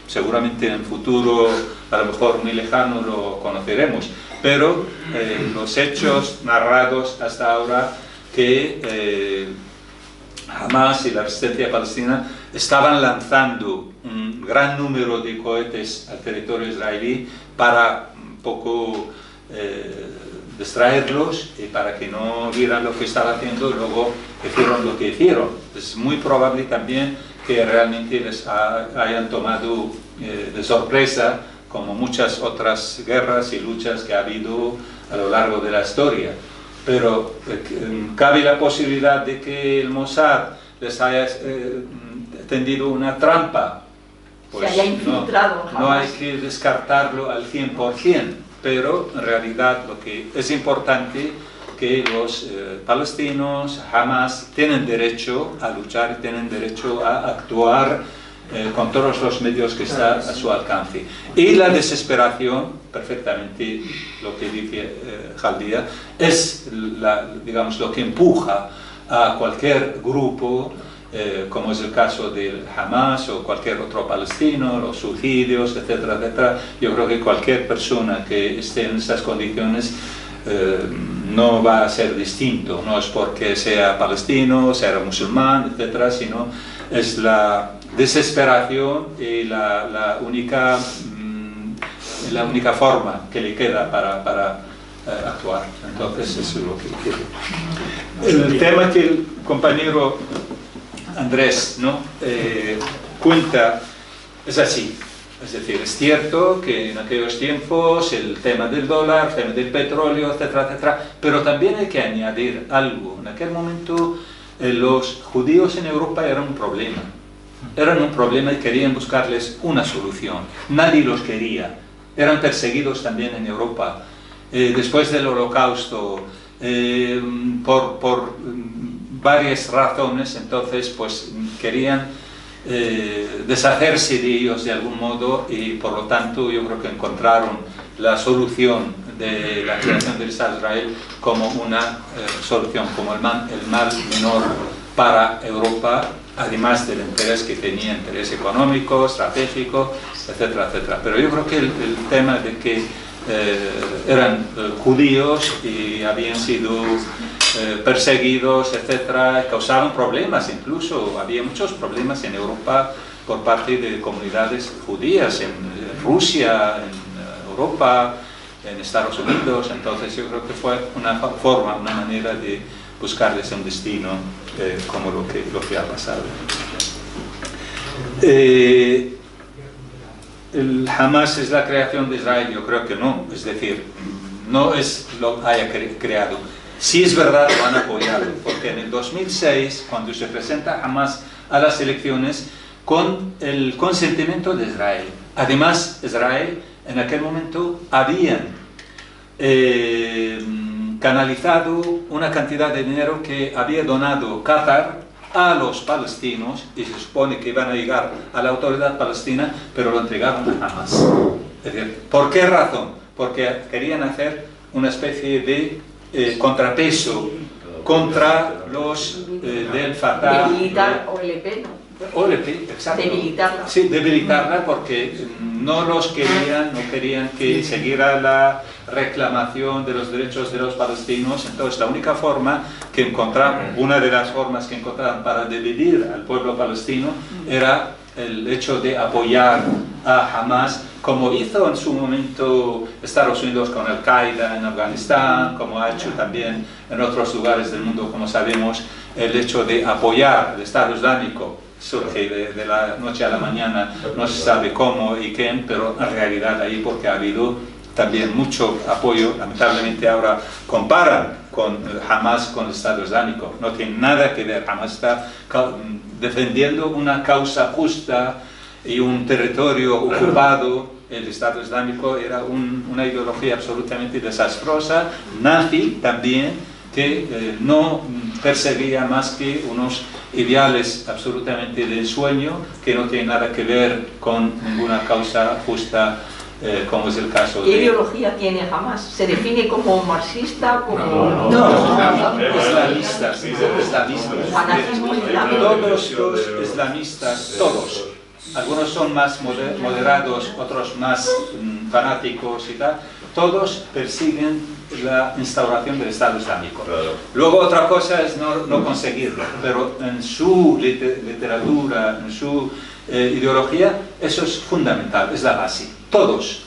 Seguramente en el futuro, a lo mejor muy lejano, lo conoceremos, pero los hechos narrados hasta ahora que Hamas y la resistencia palestina estaban lanzando un gran número de cohetes al territorio israelí para un poco distraerlos y para que no vieran lo que estaba haciendo, y luego hicieron lo que hicieron. Es muy probable también que realmente les hayan tomado de sorpresa, como muchas otras guerras y luchas que ha habido a lo largo de la historia. Pero cabe la posibilidad de que el Mossad les haya tendido una trampa. Pues se haya infiltrado. No hay que descartarlo al 100%, pero en realidad lo que es importante que los palestinos, Hamas, tienen derecho a luchar, tienen derecho a actuar con todos los medios que están a su alcance. Y la desesperación, perfectamente lo que dice Jaldía, es digamos, lo que empuja a cualquier grupo, como es el caso del Hamas o cualquier otro palestino, los suicidios, etcétera, etcétera. Yo creo que cualquier persona que esté en estas condiciones no va a ser distinto, no es porque sea palestino, sea musulmán, etcétera, sino es la desesperación y la única forma que le queda para actuar. Entonces eso es lo que quiero. El tema que el compañero Andrés, ¿no? Cuenta es así. Es decir, es cierto que en aquellos tiempos el tema del dólar, el tema del petróleo, etcétera, etcétera, pero también hay que añadir algo. En aquel momento los judíos en Europa eran un problema. Eran un problema y querían buscarles una solución. Nadie los quería. Eran perseguidos también en Europa. Después del Holocausto, por varias razones, entonces pues querían deshacerse de ellos de algún modo, y por lo tanto yo creo que encontraron la solución de la creación del Estado de Israel como una solución, como el mal menor para Europa, además del interés que tenía, interés económico, estratégico, etcétera, etcétera. Pero yo creo que el tema de que eran judíos y habían sido perseguidos, etcétera, causaban problemas. Incluso había muchos problemas en Europa por parte de comunidades judías, en Rusia, en Europa, en Estados Unidos. Entonces yo creo que fue una forma, una manera de buscarles un destino como lo que ha pasado. El Hamas es la creación de Israel, yo creo que no, es decir, no es lo que haya creado. Sí es verdad que lo han apoyado, porque en el 2006, cuando se presenta Hamas a las elecciones, con el consentimiento de Israel. Además, Israel en aquel momento habían canalizado una cantidad de dinero que había donado Qatar a los palestinos, y se supone que iban a llegar a la autoridad palestina, pero lo entregaron a Hamas. Es decir, ¿por qué razón? Porque querían hacer una especie de contrapeso contra los del Fatah. Debilitar OLP, ¿no? OLP, exacto. Debilitarla. Sí, debilitarla, porque no los querían, no querían que siguiera la reclamación de los derechos de los palestinos. Entonces la única forma que encontraron, una de las formas que encontraron para dividir al pueblo palestino, era el hecho de apoyar a Hamas, como hizo en su momento Estados Unidos con Al-Qaeda en Afganistán, como ha hecho también en otros lugares del mundo, como sabemos. El hecho de apoyar al Estado Islámico surge de la noche a la mañana, no se sabe cómo y quién, pero en realidad ahí, porque ha habido también mucho apoyo. Lamentablemente ahora comparan con Hamas con el Estado Islámico, no tiene nada que ver. Hamas está defendiendo una causa justa y un territorio ocupado. El Estado Islámico era una ideología absolutamente desastrosa, nazi también, que no perseguía más que unos ideales absolutamente de ensueño, que no tienen nada que ver con ninguna causa justa como es el caso ¿Qué de... ideología tiene Hamas? ¿Se define como marxista? Como... Islamistas, Fanatismo islámico. todos los islamistas, todos. Algunos son más moderados, otros más fanáticos y tal. Todos persiguen la instauración del Estado Islámico. Luego otra cosa es no conseguirlo, pero en su literatura, en su ideología, eso es fundamental, es la base. Todos.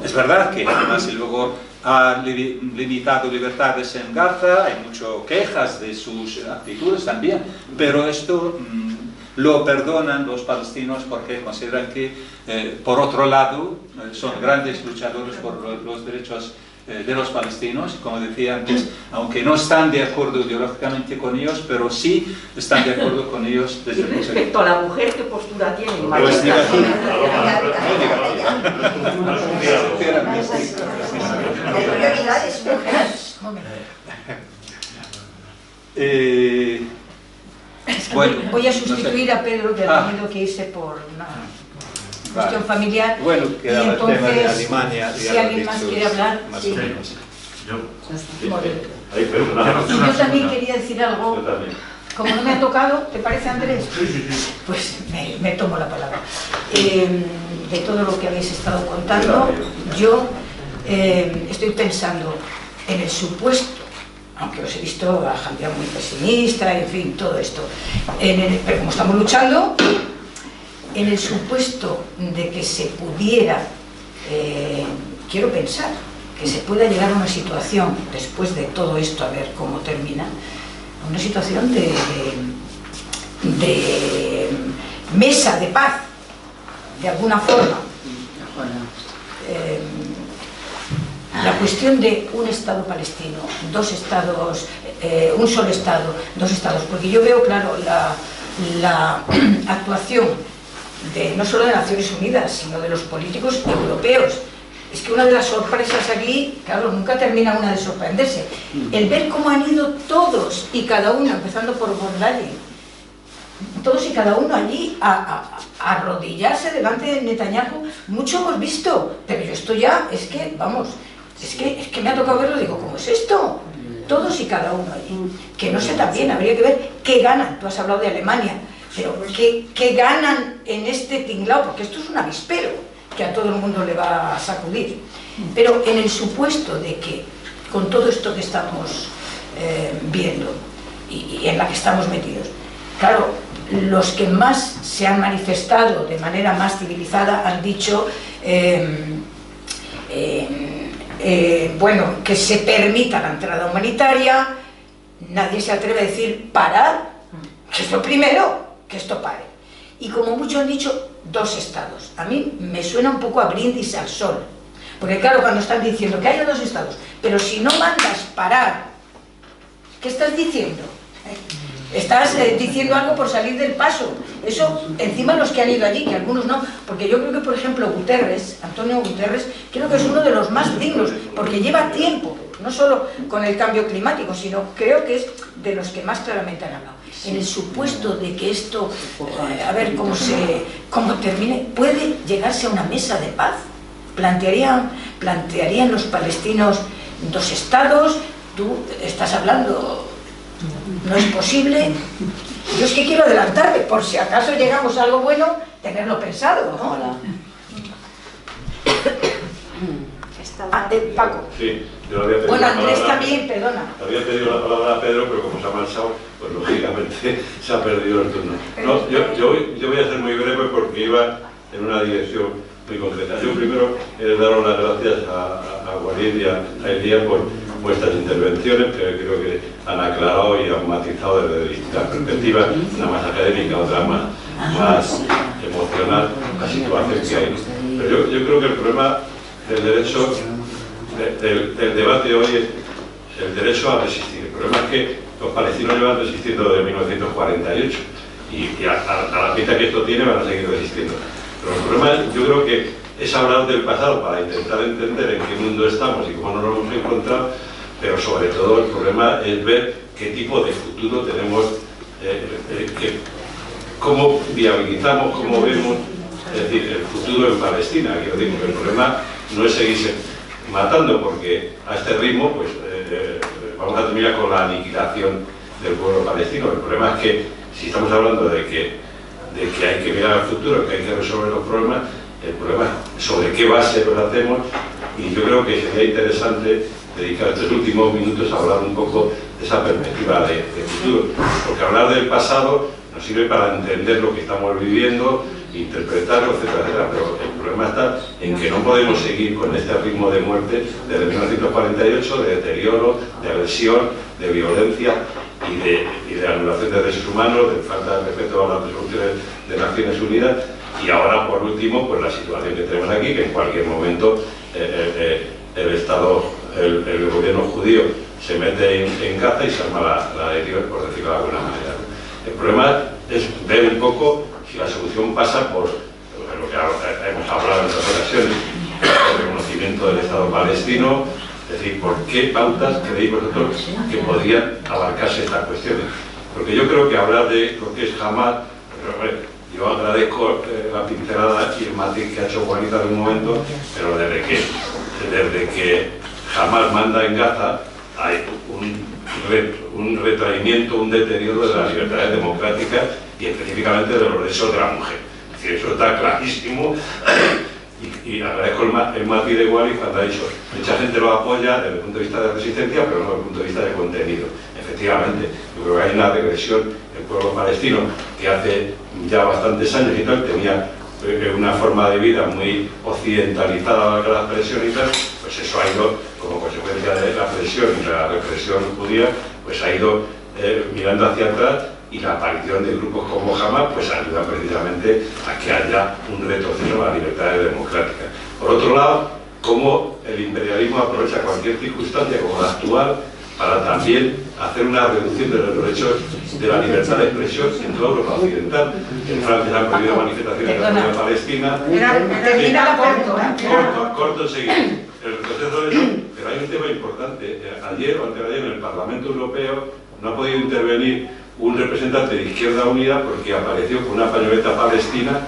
Es verdad que además luego ha limitado libertades en Gaza, hay muchas quejas de sus actitudes también, pero esto lo perdonan los palestinos porque consideran que, por otro lado, son grandes luchadores por los derechos de los palestinos, como decía antes, aunque no están de acuerdo ideológicamente con ellos, pero sí están de acuerdo con ellos desde el punto de vista. Respecto a la mujer, ¿qué postura tiene? Pues negativa. Bueno, voy a sustituir no sé. a Pedro, que ha tenido que irse por una cuestión familiar. Bueno, y quedaba el tema de entonces, Alemania. si alguien más quiere hablar, más sí. o menos. Yo también quería decir algo. Yo también. Como no me ha tocado, ¿te parece, Andrés? Pues me tomo la palabra. De todo lo que habéis estado contando, yo estoy pensando en el supuesto, aunque os he visto a gente muy pesimista, en fin, todo esto, pero como estamos luchando, en el supuesto de que se pudiera, quiero pensar, que se pueda llegar a una situación, después de todo esto, a ver cómo termina, una situación de mesa de paz, de alguna forma. La cuestión de un Estado palestino, dos Estados, un solo Estado, dos Estados, porque yo veo, claro, la actuación no solo de Naciones Unidas, sino de los políticos europeos. Es que una de las sorpresas aquí, claro, nunca termina una de sorprenderse. El ver cómo han ido todos y cada uno, empezando por von Leyen, todos y cada uno allí a arrodillarse delante de Netanyahu. Mucho hemos visto, pero yo esto ya, es que, vamos, es que me ha tocado verlo, digo, ¿cómo es esto? Todos y cada uno allí. Que no sé también, habría que ver qué ganan. Tú has hablado de Alemania, pero qué ganan en este tinglao, porque esto es un avispero que a todo el mundo le va a sacudir. Pero en el supuesto de que con todo esto que estamos viendo y en la que estamos metidos, claro, los que más se han manifestado de manera más civilizada han dicho bueno, que se permita la entrada humanitaria. Nadie se atreve a decir parar, que es lo primero, que esto pare. Y como muchos han dicho, dos estados. A mí me suena un poco a brindis al sol, porque claro, cuando están diciendo que haya dos estados, pero si no mandas parar, ¿qué estás diciendo? Estás diciendo algo por salir del paso. Eso, encima los que han ido allí, que algunos no, porque yo creo que, por ejemplo, Antonio Guterres, creo que es uno de los más dignos, porque lleva tiempo, no solo con el cambio climático, sino creo que es de los que más claramente han hablado. En el supuesto de que esto, a ver cómo termine, puede llegarse a una mesa de paz. Plantearían los palestinos dos estados. Tú estás hablando, no es posible. Yo es que quiero adelantarme, por si acaso llegamos a algo bueno, tenerlo pensado, ¿no? Paco. Sí, yo no había pedido Bueno, la Andrés palabra. también, perdona. Había pedido la palabra a Pedro, pero como se ha marchado, pues lógicamente se ha perdido el turno. No, yo voy a ser muy breve porque iba en una dirección muy concreta. Yo primero daros las gracias a Walid y a Elia por vuestras intervenciones, que creo que han aclarado y han matizado desde distintas perspectivas, una más académica, otra más emocional, la situación que hay. Pero yo creo que el problema del derecho, del debate hoy es el derecho a resistir. El problema es que los palestinos llevan resistiendo desde 1948 y a la pinta que esto tiene van a seguir resistiendo. Pero el problema, yo creo que es hablar del pasado para intentar entender en qué mundo estamos y cómo nos lo hemos encontrado, pero sobre todo el problema es ver qué tipo de futuro tenemos, cómo viabilizamos, cómo vemos es decir, el futuro en Palestina. Quiero decir, que el problema no es seguirse matando, porque a este ritmo pues vamos a terminar con la aniquilación del pueblo palestino. El problema es que si estamos hablando de que hay que mirar al futuro, que hay que resolver los problemas, el problema es sobre qué base lo hacemos, y yo creo que sería interesante dedicar estos últimos minutos a hablar un poco de esa perspectiva de futuro, porque hablar del pasado nos sirve para entender lo que estamos viviendo, interpretarlo, etcétera, etcétera, pero el problema está en que no podemos seguir con este ritmo de muerte desde 1948, de deterioro, de agresión, de violencia y de anulación de derechos humanos, de falta de respeto a las resoluciones de Naciones Unidas, y ahora, por último, pues la situación que tenemos aquí, que en cualquier momento el Estado, el gobierno judío se mete en Gaza y se arma la de Dios, por decirlo de alguna manera. El problema es ver un poco si la solución pasa por lo que hemos hablado en otras ocasiones, el reconocimiento del Estado palestino, es decir, ¿por qué pautas creéis vosotros que podrían abarcarse estas cuestiones? Porque yo creo que hablar de lo que es Hamás, yo agradezco la pincelada y el matiz que ha hecho Juanita en un momento, pero desde que Hamás manda en Gaza hay un retraimiento, un deterioro de las libertades democráticas y específicamente de los derechos de la mujer. Es decir, eso está clarísimo. Y agradezco el matiz de Wally cuando ha dicho, mucha gente lo apoya desde el punto de vista de resistencia, pero no desde el punto de vista de contenido. Efectivamente, yo creo que hay una regresión del pueblo palestino que hace ya bastantes años y tal tenía una forma de vida muy occidentalizada, la presión y tal, pues eso ha ido, como consecuencia de la presión y la represión judía, pues ha ido mirando hacia atrás, y la aparición de grupos como Hamás pues ayuda precisamente a que haya un retroceso a las libertades democráticas. Por otro lado, cómo el imperialismo aprovecha cualquier circunstancia como la actual para también hacer una reducción de los derechos de la libertad de expresión en toda Europa occidental. En Francia han prohibido manifestaciones en la comunidad palestina. Corto enseguida. El retroceso de eso, pero hay un tema importante. Ayer o anteayer en el Parlamento Europeo no ha podido intervenir un representante de Izquierda Unida porque apareció con una pañoleta palestina,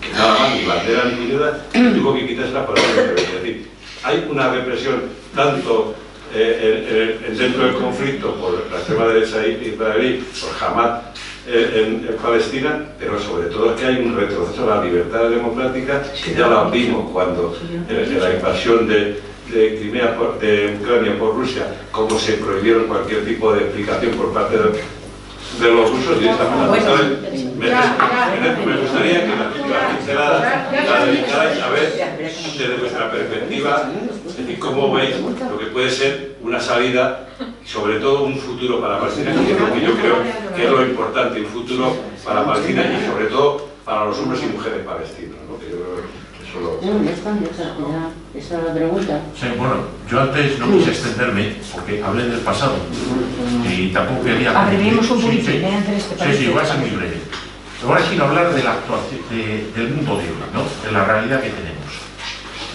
que nada más, ni bandera ni nada, y tuvo que quitarse la palabra. Es decir, hay una represión tanto dentro del conflicto por la extrema derecha israelí, por Hamás en Palestina, pero sobre todo es que hay un retroceso a las libertades democráticas, que ya lo vimos cuando en la invasión de Crimea, de Ucrania por Rusia, cómo se prohibieron cualquier tipo de explicación por parte de los rusos y de esa manera. Entonces, me gustaría que la pincelada la dedicarais a ver desde vuestra perspectiva, es decir, cómo veis lo que puede ser una salida y sobre todo un futuro para Palestina, que yo creo que es lo importante, un futuro para Palestina y sobre todo para los hombres y mujeres palestinos, ¿no? Que yo creo que eso lo... Esa es la pregunta. Sí, bueno, yo antes no quise extenderme porque hablé del pasado y tampoco quería... Abreviemos un poquito, sí, Andrés, ¿te parece? sí, voy a ser muy breve. Ahora quiero hablar de la actuación, del mundo de hoy, ¿no? De la realidad que tenemos.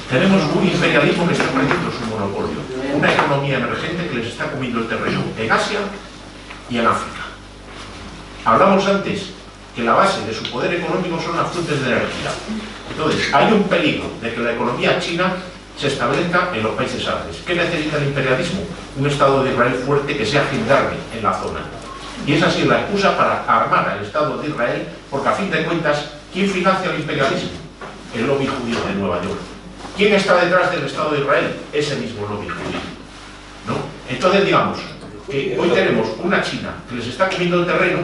Tenemos un imperialismo que está perdiendo su monopolio, una economía emergente que les está comiendo el terreno en Asia y en África. Hablamos antes que la base de su poder económico son las fuentes de energía. Entonces, hay un peligro de que la economía china se establezca en los países árabes. ¿Qué necesita el imperialismo? Un Estado de Israel fuerte que sea gendarme en la zona. Y esa sí es la excusa para armar al Estado de Israel, porque a fin de cuentas, ¿quién financia el imperialismo? El lobby judío de Nueva York. ¿Quién está detrás del Estado de Israel? Ese mismo lobby judío, ¿no? Entonces, digamos que hoy tenemos una China que les está comiendo el terreno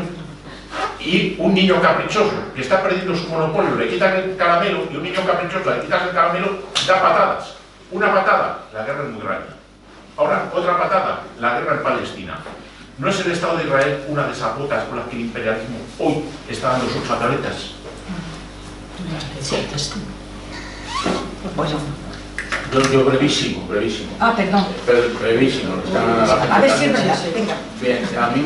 y un niño caprichoso que está perdiendo su monopolio, le quitan el caramelo, y un niño caprichoso le quitas el caramelo, da patadas. Una patada, la guerra es muy grande. Ahora, otra patada, la guerra en Palestina. ¿No es el Estado de Israel una de esas botas con las que el imperialismo hoy está dando sus pataletas? Yo brevísimo. Perdón. Brevísimo. A ver si es verdad, venga. Bien, a mí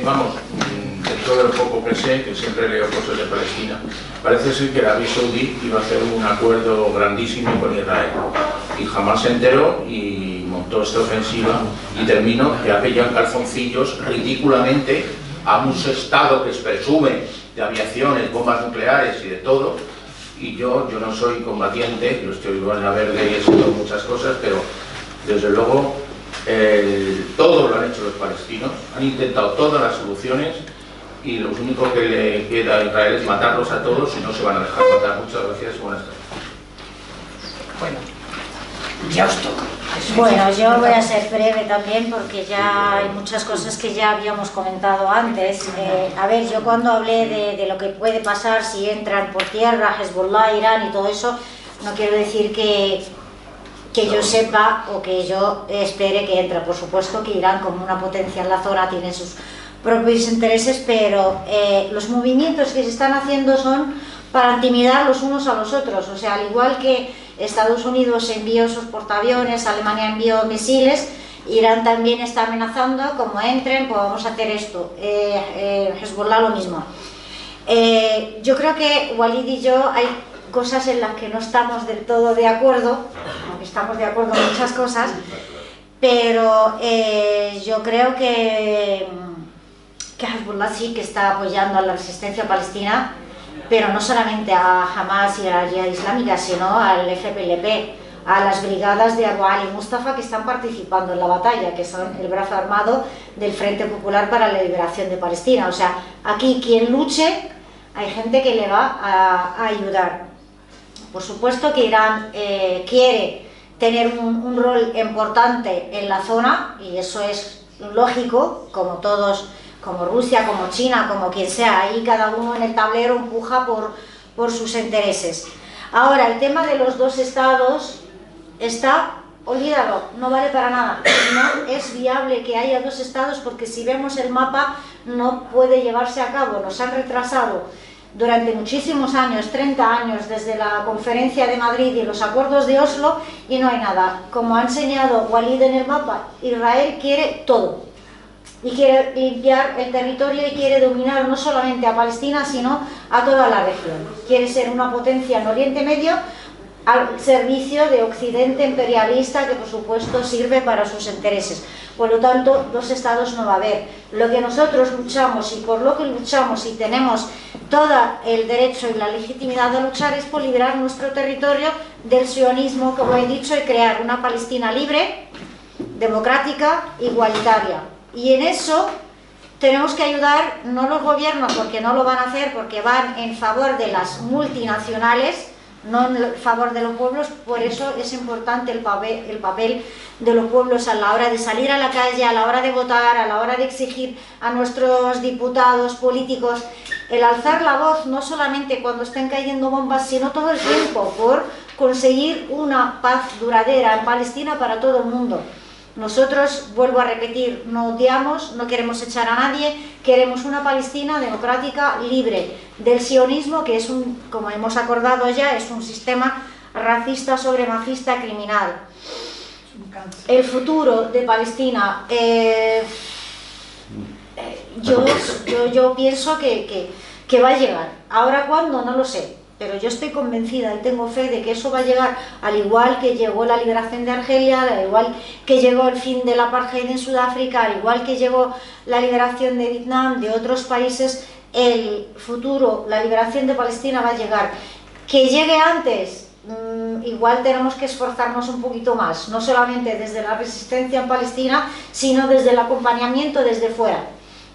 vamos, de todo lo poco que sé, que siempre leo cosas de Palestina, parece ser que Arabia Saudí iba a hacer un acuerdo grandísimo con Israel. Y jamás se enteró y montó esta ofensiva y terminó que apellan calzoncillos ridículamente a un Estado que presume de aviaciones, bombas nucleares y de todo, y yo no soy combatiente, yo estoy en la verde y he sido muchas cosas, pero desde luego todo lo han hecho los palestinos, han intentado todas las soluciones y lo único que le queda a Israel es matarlos a todos y no se van a dejar matar. Muchas gracias y buenas tardes. Bueno, ya os toca. Bueno, yo voy a ser breve también porque ya hay muchas cosas que ya habíamos comentado antes. A ver, yo cuando hablé de lo que puede pasar si entran por tierra, Hezbollah, Irán y todo eso, no quiero decir que yo sepa o que yo espere que entre. Por supuesto que Irán, como una potencia en la zona, tiene sus propios intereses, pero los movimientos que se están haciendo son para intimidar los unos a los otros. O sea, al igual que Estados Unidos envió sus portaaviones, Alemania envió misiles, Irán también está amenazando, como entren, pues vamos a hacer esto. Hezbollah lo mismo. Yo creo que Walid y yo hay cosas en las que no estamos del todo de acuerdo, aunque estamos de acuerdo en muchas cosas, pero yo creo que Hezbollah sí que está apoyando a la resistencia palestina, pero no solamente a Hamas y a la Yihad Islámica, sino al FPLP, a las brigadas de Abu Ali Mustafa que están participando en la batalla, que son el brazo armado del Frente Popular para la Liberación de Palestina. O sea, aquí quien luche, hay gente que le va a ayudar. Por supuesto que Irán quiere tener un rol importante en la zona, y eso es lógico, como todos, como Rusia, como China, como quien sea, ahí cada uno en el tablero empuja por sus intereses. Ahora, el tema de los dos estados está, olvídalo, no vale para nada. No es viable que haya dos estados porque si vemos el mapa no puede llevarse a cabo. Nos han retrasado durante muchísimos años, 30 años, desde la Conferencia de Madrid y los acuerdos de Oslo, y no hay nada. Como ha enseñado Walid en el mapa, Israel quiere todo. Y quiere limpiar el territorio y quiere dominar no solamente a Palestina, sino a toda la región. Quiere ser una potencia en Oriente Medio al servicio de Occidente imperialista, que por supuesto sirve para sus intereses. Por lo tanto, dos estados no va a haber. Lo que nosotros luchamos y por lo que luchamos y tenemos todo el derecho y la legitimidad de luchar es por liberar nuestro territorio del sionismo, como he dicho, y crear una Palestina libre, democrática, igualitaria. Y en eso tenemos que ayudar, no los gobiernos, porque no lo van a hacer, porque van en favor de las multinacionales, no en favor de los pueblos. Por eso es importante el papel de los pueblos a la hora de salir a la calle, a la hora de votar, a la hora de exigir a nuestros diputados políticos el alzar la voz, no solamente cuando estén cayendo bombas, sino todo el tiempo, por conseguir una paz duradera en Palestina para todo el mundo. Nosotros, vuelvo a repetir, no odiamos, no queremos echar a nadie, queremos una Palestina democrática, libre del sionismo, que es como hemos acordado ya, es un sistema racista, supremacista, criminal. El futuro de Palestina, yo pienso que va a llegar. Ahora, ¿cuándo? No lo sé. Pero yo estoy convencida y tengo fe de que eso va a llegar, al igual que llegó la liberación de Argelia, al igual que llegó el fin del apartheid en Sudáfrica, al igual que llegó la liberación de Vietnam, de otros países. El futuro, la liberación de Palestina va a llegar. Que llegue antes, igual tenemos que esforzarnos un poquito más, no solamente desde la resistencia en Palestina, sino desde el acompañamiento desde fuera.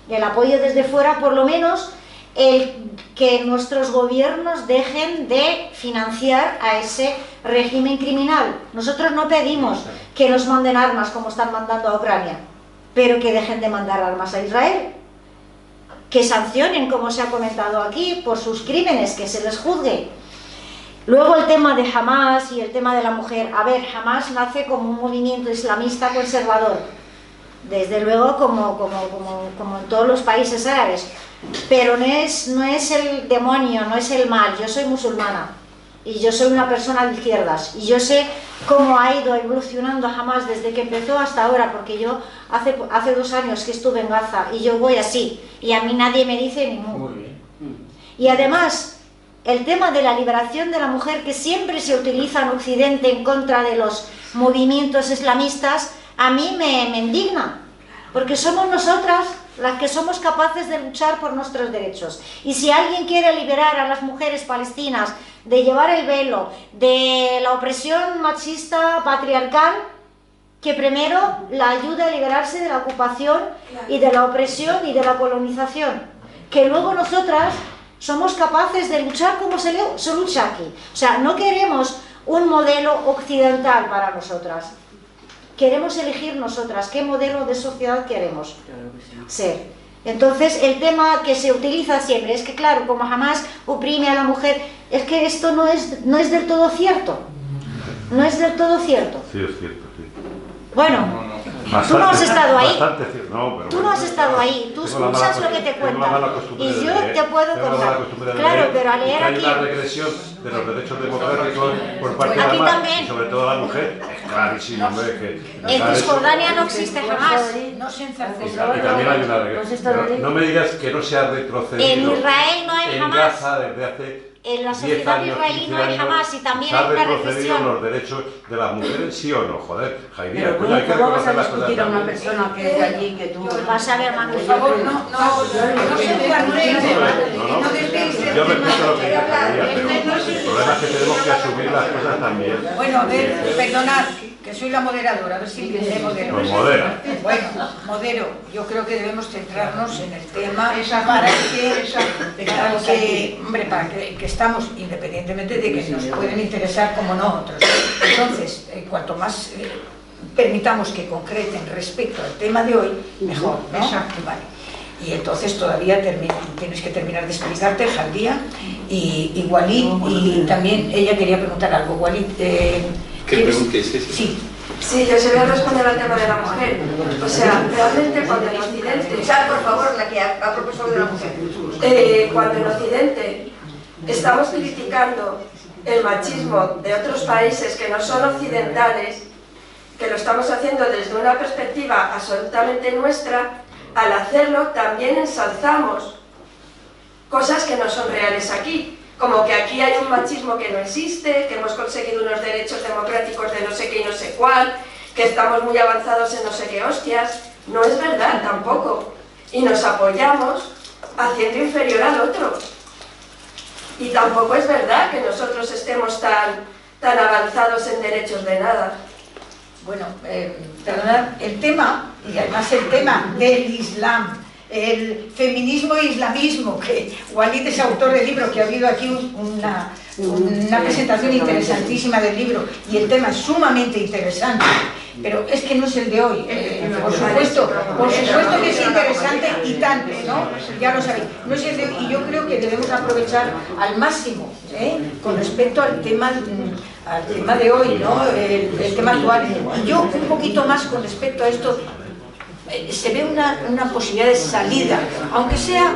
El apoyo desde fuera, por lo menos, el que nuestros gobiernos dejen de financiar a ese régimen criminal. Nosotros no pedimos que nos manden armas como están mandando a Ucrania, pero que dejen de mandar armas a Israel, que sancionen, como se ha comentado aquí, por sus crímenes, que se les juzgue. Luego el tema de Hamas y el tema de la mujer. A ver, Hamas nace como un movimiento islamista conservador, desde luego como en todos los países árabes, pero no es el demonio, no es el mal. Yo soy musulmana y yo soy una persona de izquierdas y yo sé cómo ha ido evolucionando Hamas desde que empezó hasta ahora, porque yo hace 2 años que estuve en Gaza y yo voy así y a mí nadie me dice ni mu. Y además el tema de la liberación de la mujer, que siempre se utiliza en Occidente en contra de los movimientos islamistas, a mí me indigna, porque somos nosotras las que somos capaces de luchar por nuestros derechos. Y si alguien quiere liberar a las mujeres palestinas de llevar el velo, de la opresión machista patriarcal, que primero la ayuda a liberarse de la ocupación y de la opresión y de la colonización, que luego nosotras somos capaces de luchar como se lucha aquí. O sea, no queremos un modelo occidental para nosotras, queremos elegir nosotras qué modelo de sociedad queremos ser. Entonces, el tema que se utiliza siempre es que, claro, como Hamas oprime a la mujer, es que esto no es del todo cierto. No es del todo cierto. Sí, es cierto, sí. Bueno, Bastante, tú no has estado ahí. No, pero tú no has estado ahí, tú escuchas lo que te cuentan. Y yo te puedo contar. Claro, pero al leer aquí. Hay una regresión de los derechos democráticos por parte de aquí la también. y sobre todo la mujer. Es clarísimo, hombre, que. En Cisjordania no existe jamás. No se encerró. Y también hay una regresión. No me digas que no se ha retrocedido. En Israel no hay jamás. En Gaza desde hace. En la sociedad israelí no hay jamás y también hay una represión. Los derechos de las mujeres, sí o no, joder, Jaime, pero pues hay que ¿cómo vas reconocer a las cosas. discutir a una persona que es de allí, que tú... Vas a ver, Manu, por favor, no se guardéis. Yo respeto lo que dice Javier, pero el problema es que tenemos que asumir las cosas también. Bueno, a ver, perdonad, que soy la moderadora, a ver si me modero. Pues modera. Bueno, modero. Yo creo que debemos centrarnos en el tema para que estamos, independientemente de que nos pueden interesar como no otros. Entonces, cuanto más permitamos que concreten respecto al tema de hoy, mejor, ¿no? Vale. Y entonces todavía tienes que terminar de explicarte, Jaldía, y Walid, y también ella quería preguntar algo. Walid, ¿qué preguntes? Sí. Sí, yo se voy a responder al tema de la mujer. O sea, realmente cuando en Occidente... Por favor, la que ha propuesto de la mujer. Cuando en Occidente estamos criticando el machismo de otros países que no son occidentales, que lo estamos haciendo desde una perspectiva absolutamente nuestra, al hacerlo también ensalzamos cosas que no son reales aquí. Como que aquí hay un machismo que no existe, que hemos conseguido unos derechos democráticos de no sé qué y no sé cuál, que estamos muy avanzados en no sé qué hostias. No es verdad tampoco. Y nos apoyamos haciendo inferior al otro. Y tampoco es verdad que nosotros estemos tan avanzados en derechos de nada. Bueno, perdonad, el tema, y además el tema del Islam, el feminismo e islamismo, que Walid es autor del libro, que ha habido aquí una presentación interesantísima del libro, y el tema es sumamente interesante, pero es que no es el de hoy. Por supuesto que es interesante y tanto, ¿no? Ya lo sabéis. No es el de hoy, y yo creo que debemos aprovechar al máximo, con respecto al tema de hoy, ¿no? El tema actual. Y yo un poquito más con respecto a esto. Se ve una posibilidad de salida, aunque sea...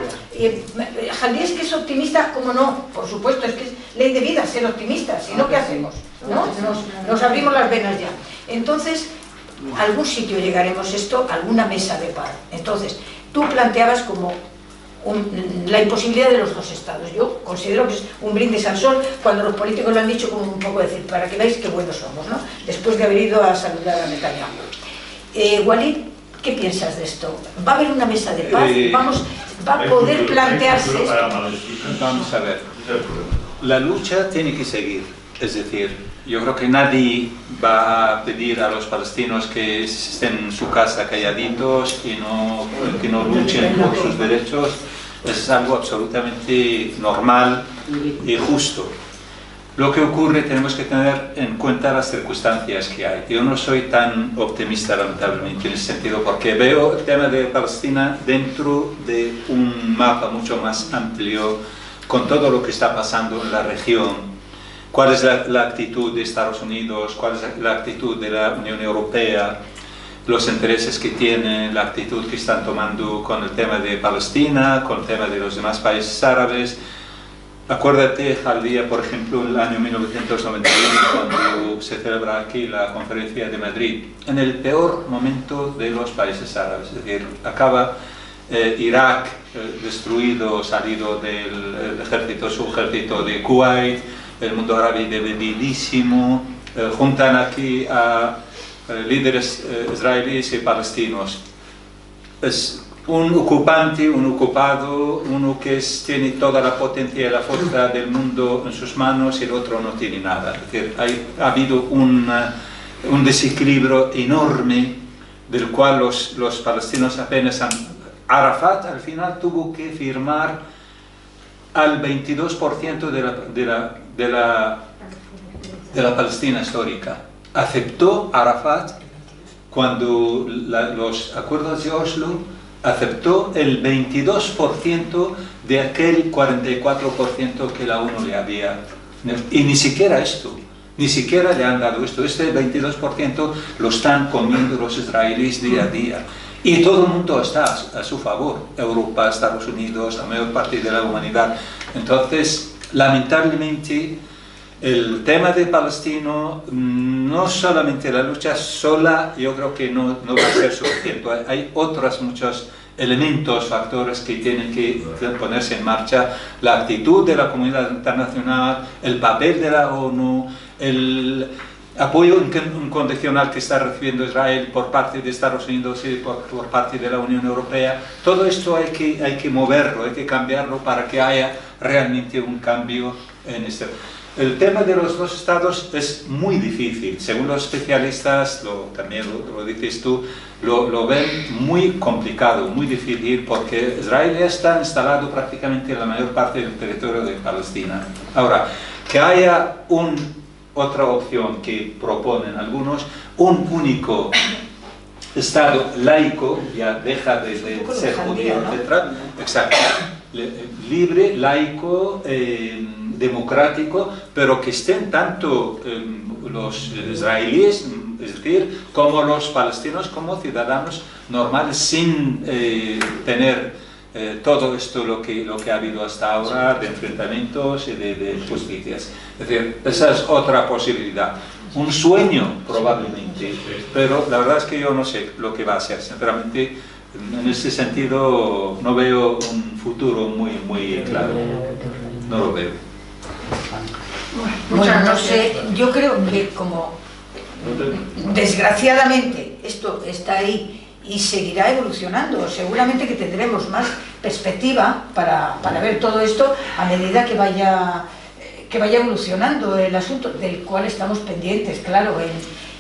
Jaldía es que es optimista, como no, por supuesto, es que es ley de vida ser optimista, si no, ¿qué hacemos? ¿No? Nos abrimos las venas ya. Entonces, a algún sitio llegaremos esto, a alguna mesa de paz. Entonces, tú planteabas como la imposibilidad de los dos estados. Yo considero que es un brindis al sol cuando los políticos lo han dicho, como un poco decir, para que veáis qué buenos somos, ¿no? Después de haber ido a saludar a Netanyahu. Walid, ¿qué piensas de esto? ¿Va a haber una mesa de paz? ¿Va a poder plantearse esto? Vamos a ver. La lucha tiene que seguir. Es decir, yo creo que nadie va a pedir a los palestinos que estén en su casa calladitos y que no luchen por sus derechos. Es algo absolutamente normal y justo. Lo que ocurre, tenemos que tener en cuenta las circunstancias que hay. Yo no soy tan optimista, lamentablemente, en ese sentido, porque veo el tema de Palestina dentro de un mapa mucho más amplio, con todo lo que está pasando en la región. ¿Cuál es la actitud de Estados Unidos? ¿Cuál es la actitud de la Unión Europea? Los intereses que tienen, la actitud que están tomando con el tema de Palestina, con el tema de los demás países árabes. Acuérdate, Jaldía, por ejemplo, en el año 1991, cuando se celebra aquí la conferencia de Madrid, en el peor momento de los países árabes, es decir, acaba Irak destruido, salido del su ejército de Kuwait, el mundo árabe divididísimo, juntan aquí a líderes israelíes y palestinos. Es un ocupante, un ocupado, uno que tiene toda la potencia y la fuerza del mundo en sus manos y el otro no tiene nada. Es decir, ha habido un desequilibrio enorme del cual los palestinos apenas han... Arafat al final tuvo que firmar al 22% de la Palestina histórica. Aceptó Arafat cuando los acuerdos de Oslo, aceptó el 22% de aquel 44% que la ONU le había... Y ni siquiera esto, ni siquiera le han dado esto. Este 22% lo están comiendo los israelíes día a día. Y todo el mundo está a su favor. Europa, Estados Unidos, la mayor parte de la humanidad. Entonces, lamentablemente, el tema de palestino, no solamente la lucha sola, yo creo que no va a ser suficiente. Hay otros muchos elementos, factores que tienen que ponerse en marcha. La actitud de la comunidad internacional, el papel de la ONU, el apoyo incondicional que está recibiendo Israel por parte de Estados Unidos y por parte de la Unión Europea. Todo esto hay que moverlo, hay que cambiarlo para que haya realmente un cambio en este. El tema de los dos estados es muy difícil. Según los especialistas, también lo dices tú, lo ven muy complicado, muy difícil, porque Israel ya está instalado prácticamente en la mayor parte del territorio de Palestina. Ahora, que haya otra opción que proponen algunos, un único Estado laico, ya deja de ser judío, etc. Exacto. Libre, laico, democrático, pero que estén tanto los israelíes, es decir, como los palestinos, como ciudadanos normales, sin tener todo esto lo que ha habido hasta ahora de enfrentamientos y de justicias. Es decir, esa es otra posibilidad. Un sueño, probablemente, pero la verdad es que yo no sé lo que va a ser. Sinceramente, en ese sentido no veo un futuro muy claro. No lo veo. Bueno, no sé, yo creo que como desgraciadamente esto está ahí y seguirá evolucionando, seguramente que tendremos más perspectiva para ver todo esto a medida que vaya evolucionando el asunto, del cual estamos pendientes, claro,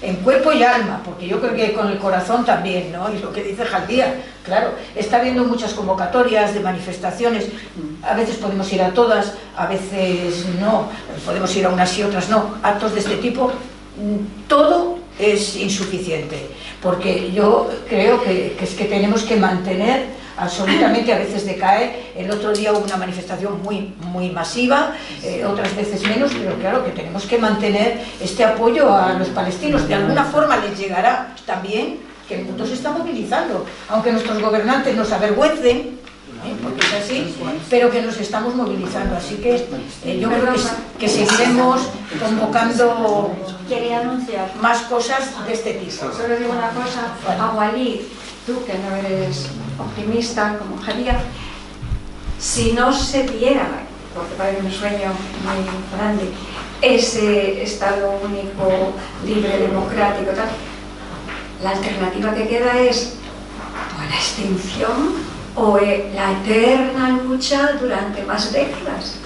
en cuerpo y alma, porque yo creo que con el corazón también, ¿no? Y lo que dice Jaldía, claro, está habiendo muchas convocatorias de manifestaciones, a veces podemos ir a todas, a veces no, podemos ir a unas y otras no, actos de este tipo, todo es insuficiente, porque yo creo que es que tenemos que mantener absolutamente, a veces decae. El otro día hubo una manifestación muy masiva, otras veces menos, pero claro que tenemos que mantener este apoyo a los palestinos. De alguna forma les llegará también que el mundo se está movilizando, aunque nuestros gobernantes nos avergüencen, porque es así, pero que nos estamos movilizando. Así que yo creo que seguiremos convocando más cosas de este tipo. Solo digo una cosa, a Walid, tú que no eres optimista como Jaldía, si no se diera, porque parece un sueño muy grande, ese Estado único, libre, democrático, tal, la alternativa que queda es o la extinción o la eterna lucha durante más décadas.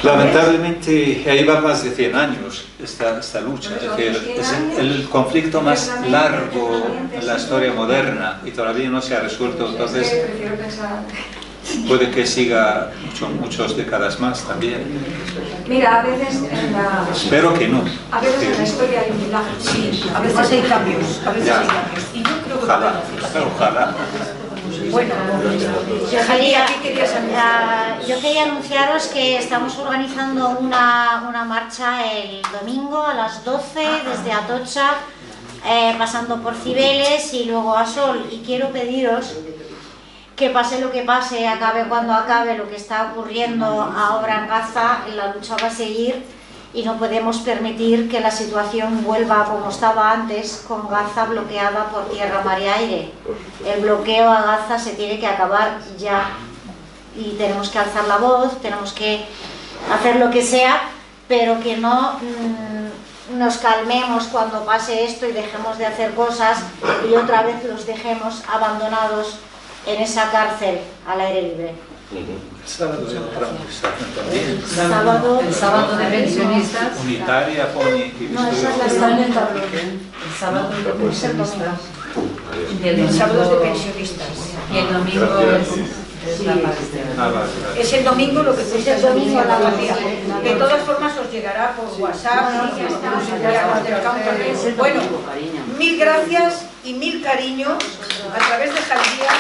Lamentablemente, ahí va más de 100 años esta lucha. Es decir, es el conflicto más largo en la historia moderna y todavía no se ha resuelto. Entonces, puede que siga muchas décadas más también. Mira, a veces Espero que no. A veces en la historia hay un milagro. Sí, a veces hay cambios, Y yo creo que ojalá. Bueno, yo quería anunciaros que estamos organizando una marcha el domingo a las 12 desde Atocha, pasando por Cibeles y luego a Sol. Y quiero pediros que pase lo que pase, acabe cuando acabe lo que está ocurriendo ahora en Gaza, la lucha va a seguir. Y no podemos permitir que la situación vuelva como estaba antes, con Gaza bloqueada por tierra, mar y aire. El bloqueo a Gaza se tiene que acabar ya. Y tenemos que alzar la voz, tenemos que hacer lo que sea, pero que no nos calmemos cuando pase esto y dejemos de hacer cosas y otra vez los dejemos abandonados en esa cárcel al aire libre. El sábado de otra manifestación también. El sábado de pensionistas. Unitaria pone que No, esa es la Está en el de tablón. El sábado de pensionistas. Y el Sábados de domingo, pensionistas. y el domingo es la Palestina. Es el domingo lo que Es el domingo la García. García. De todas formas os llegará por WhatsApp y los enviados del campo. Bueno, mil gracias y mil cariños a través de Jalía.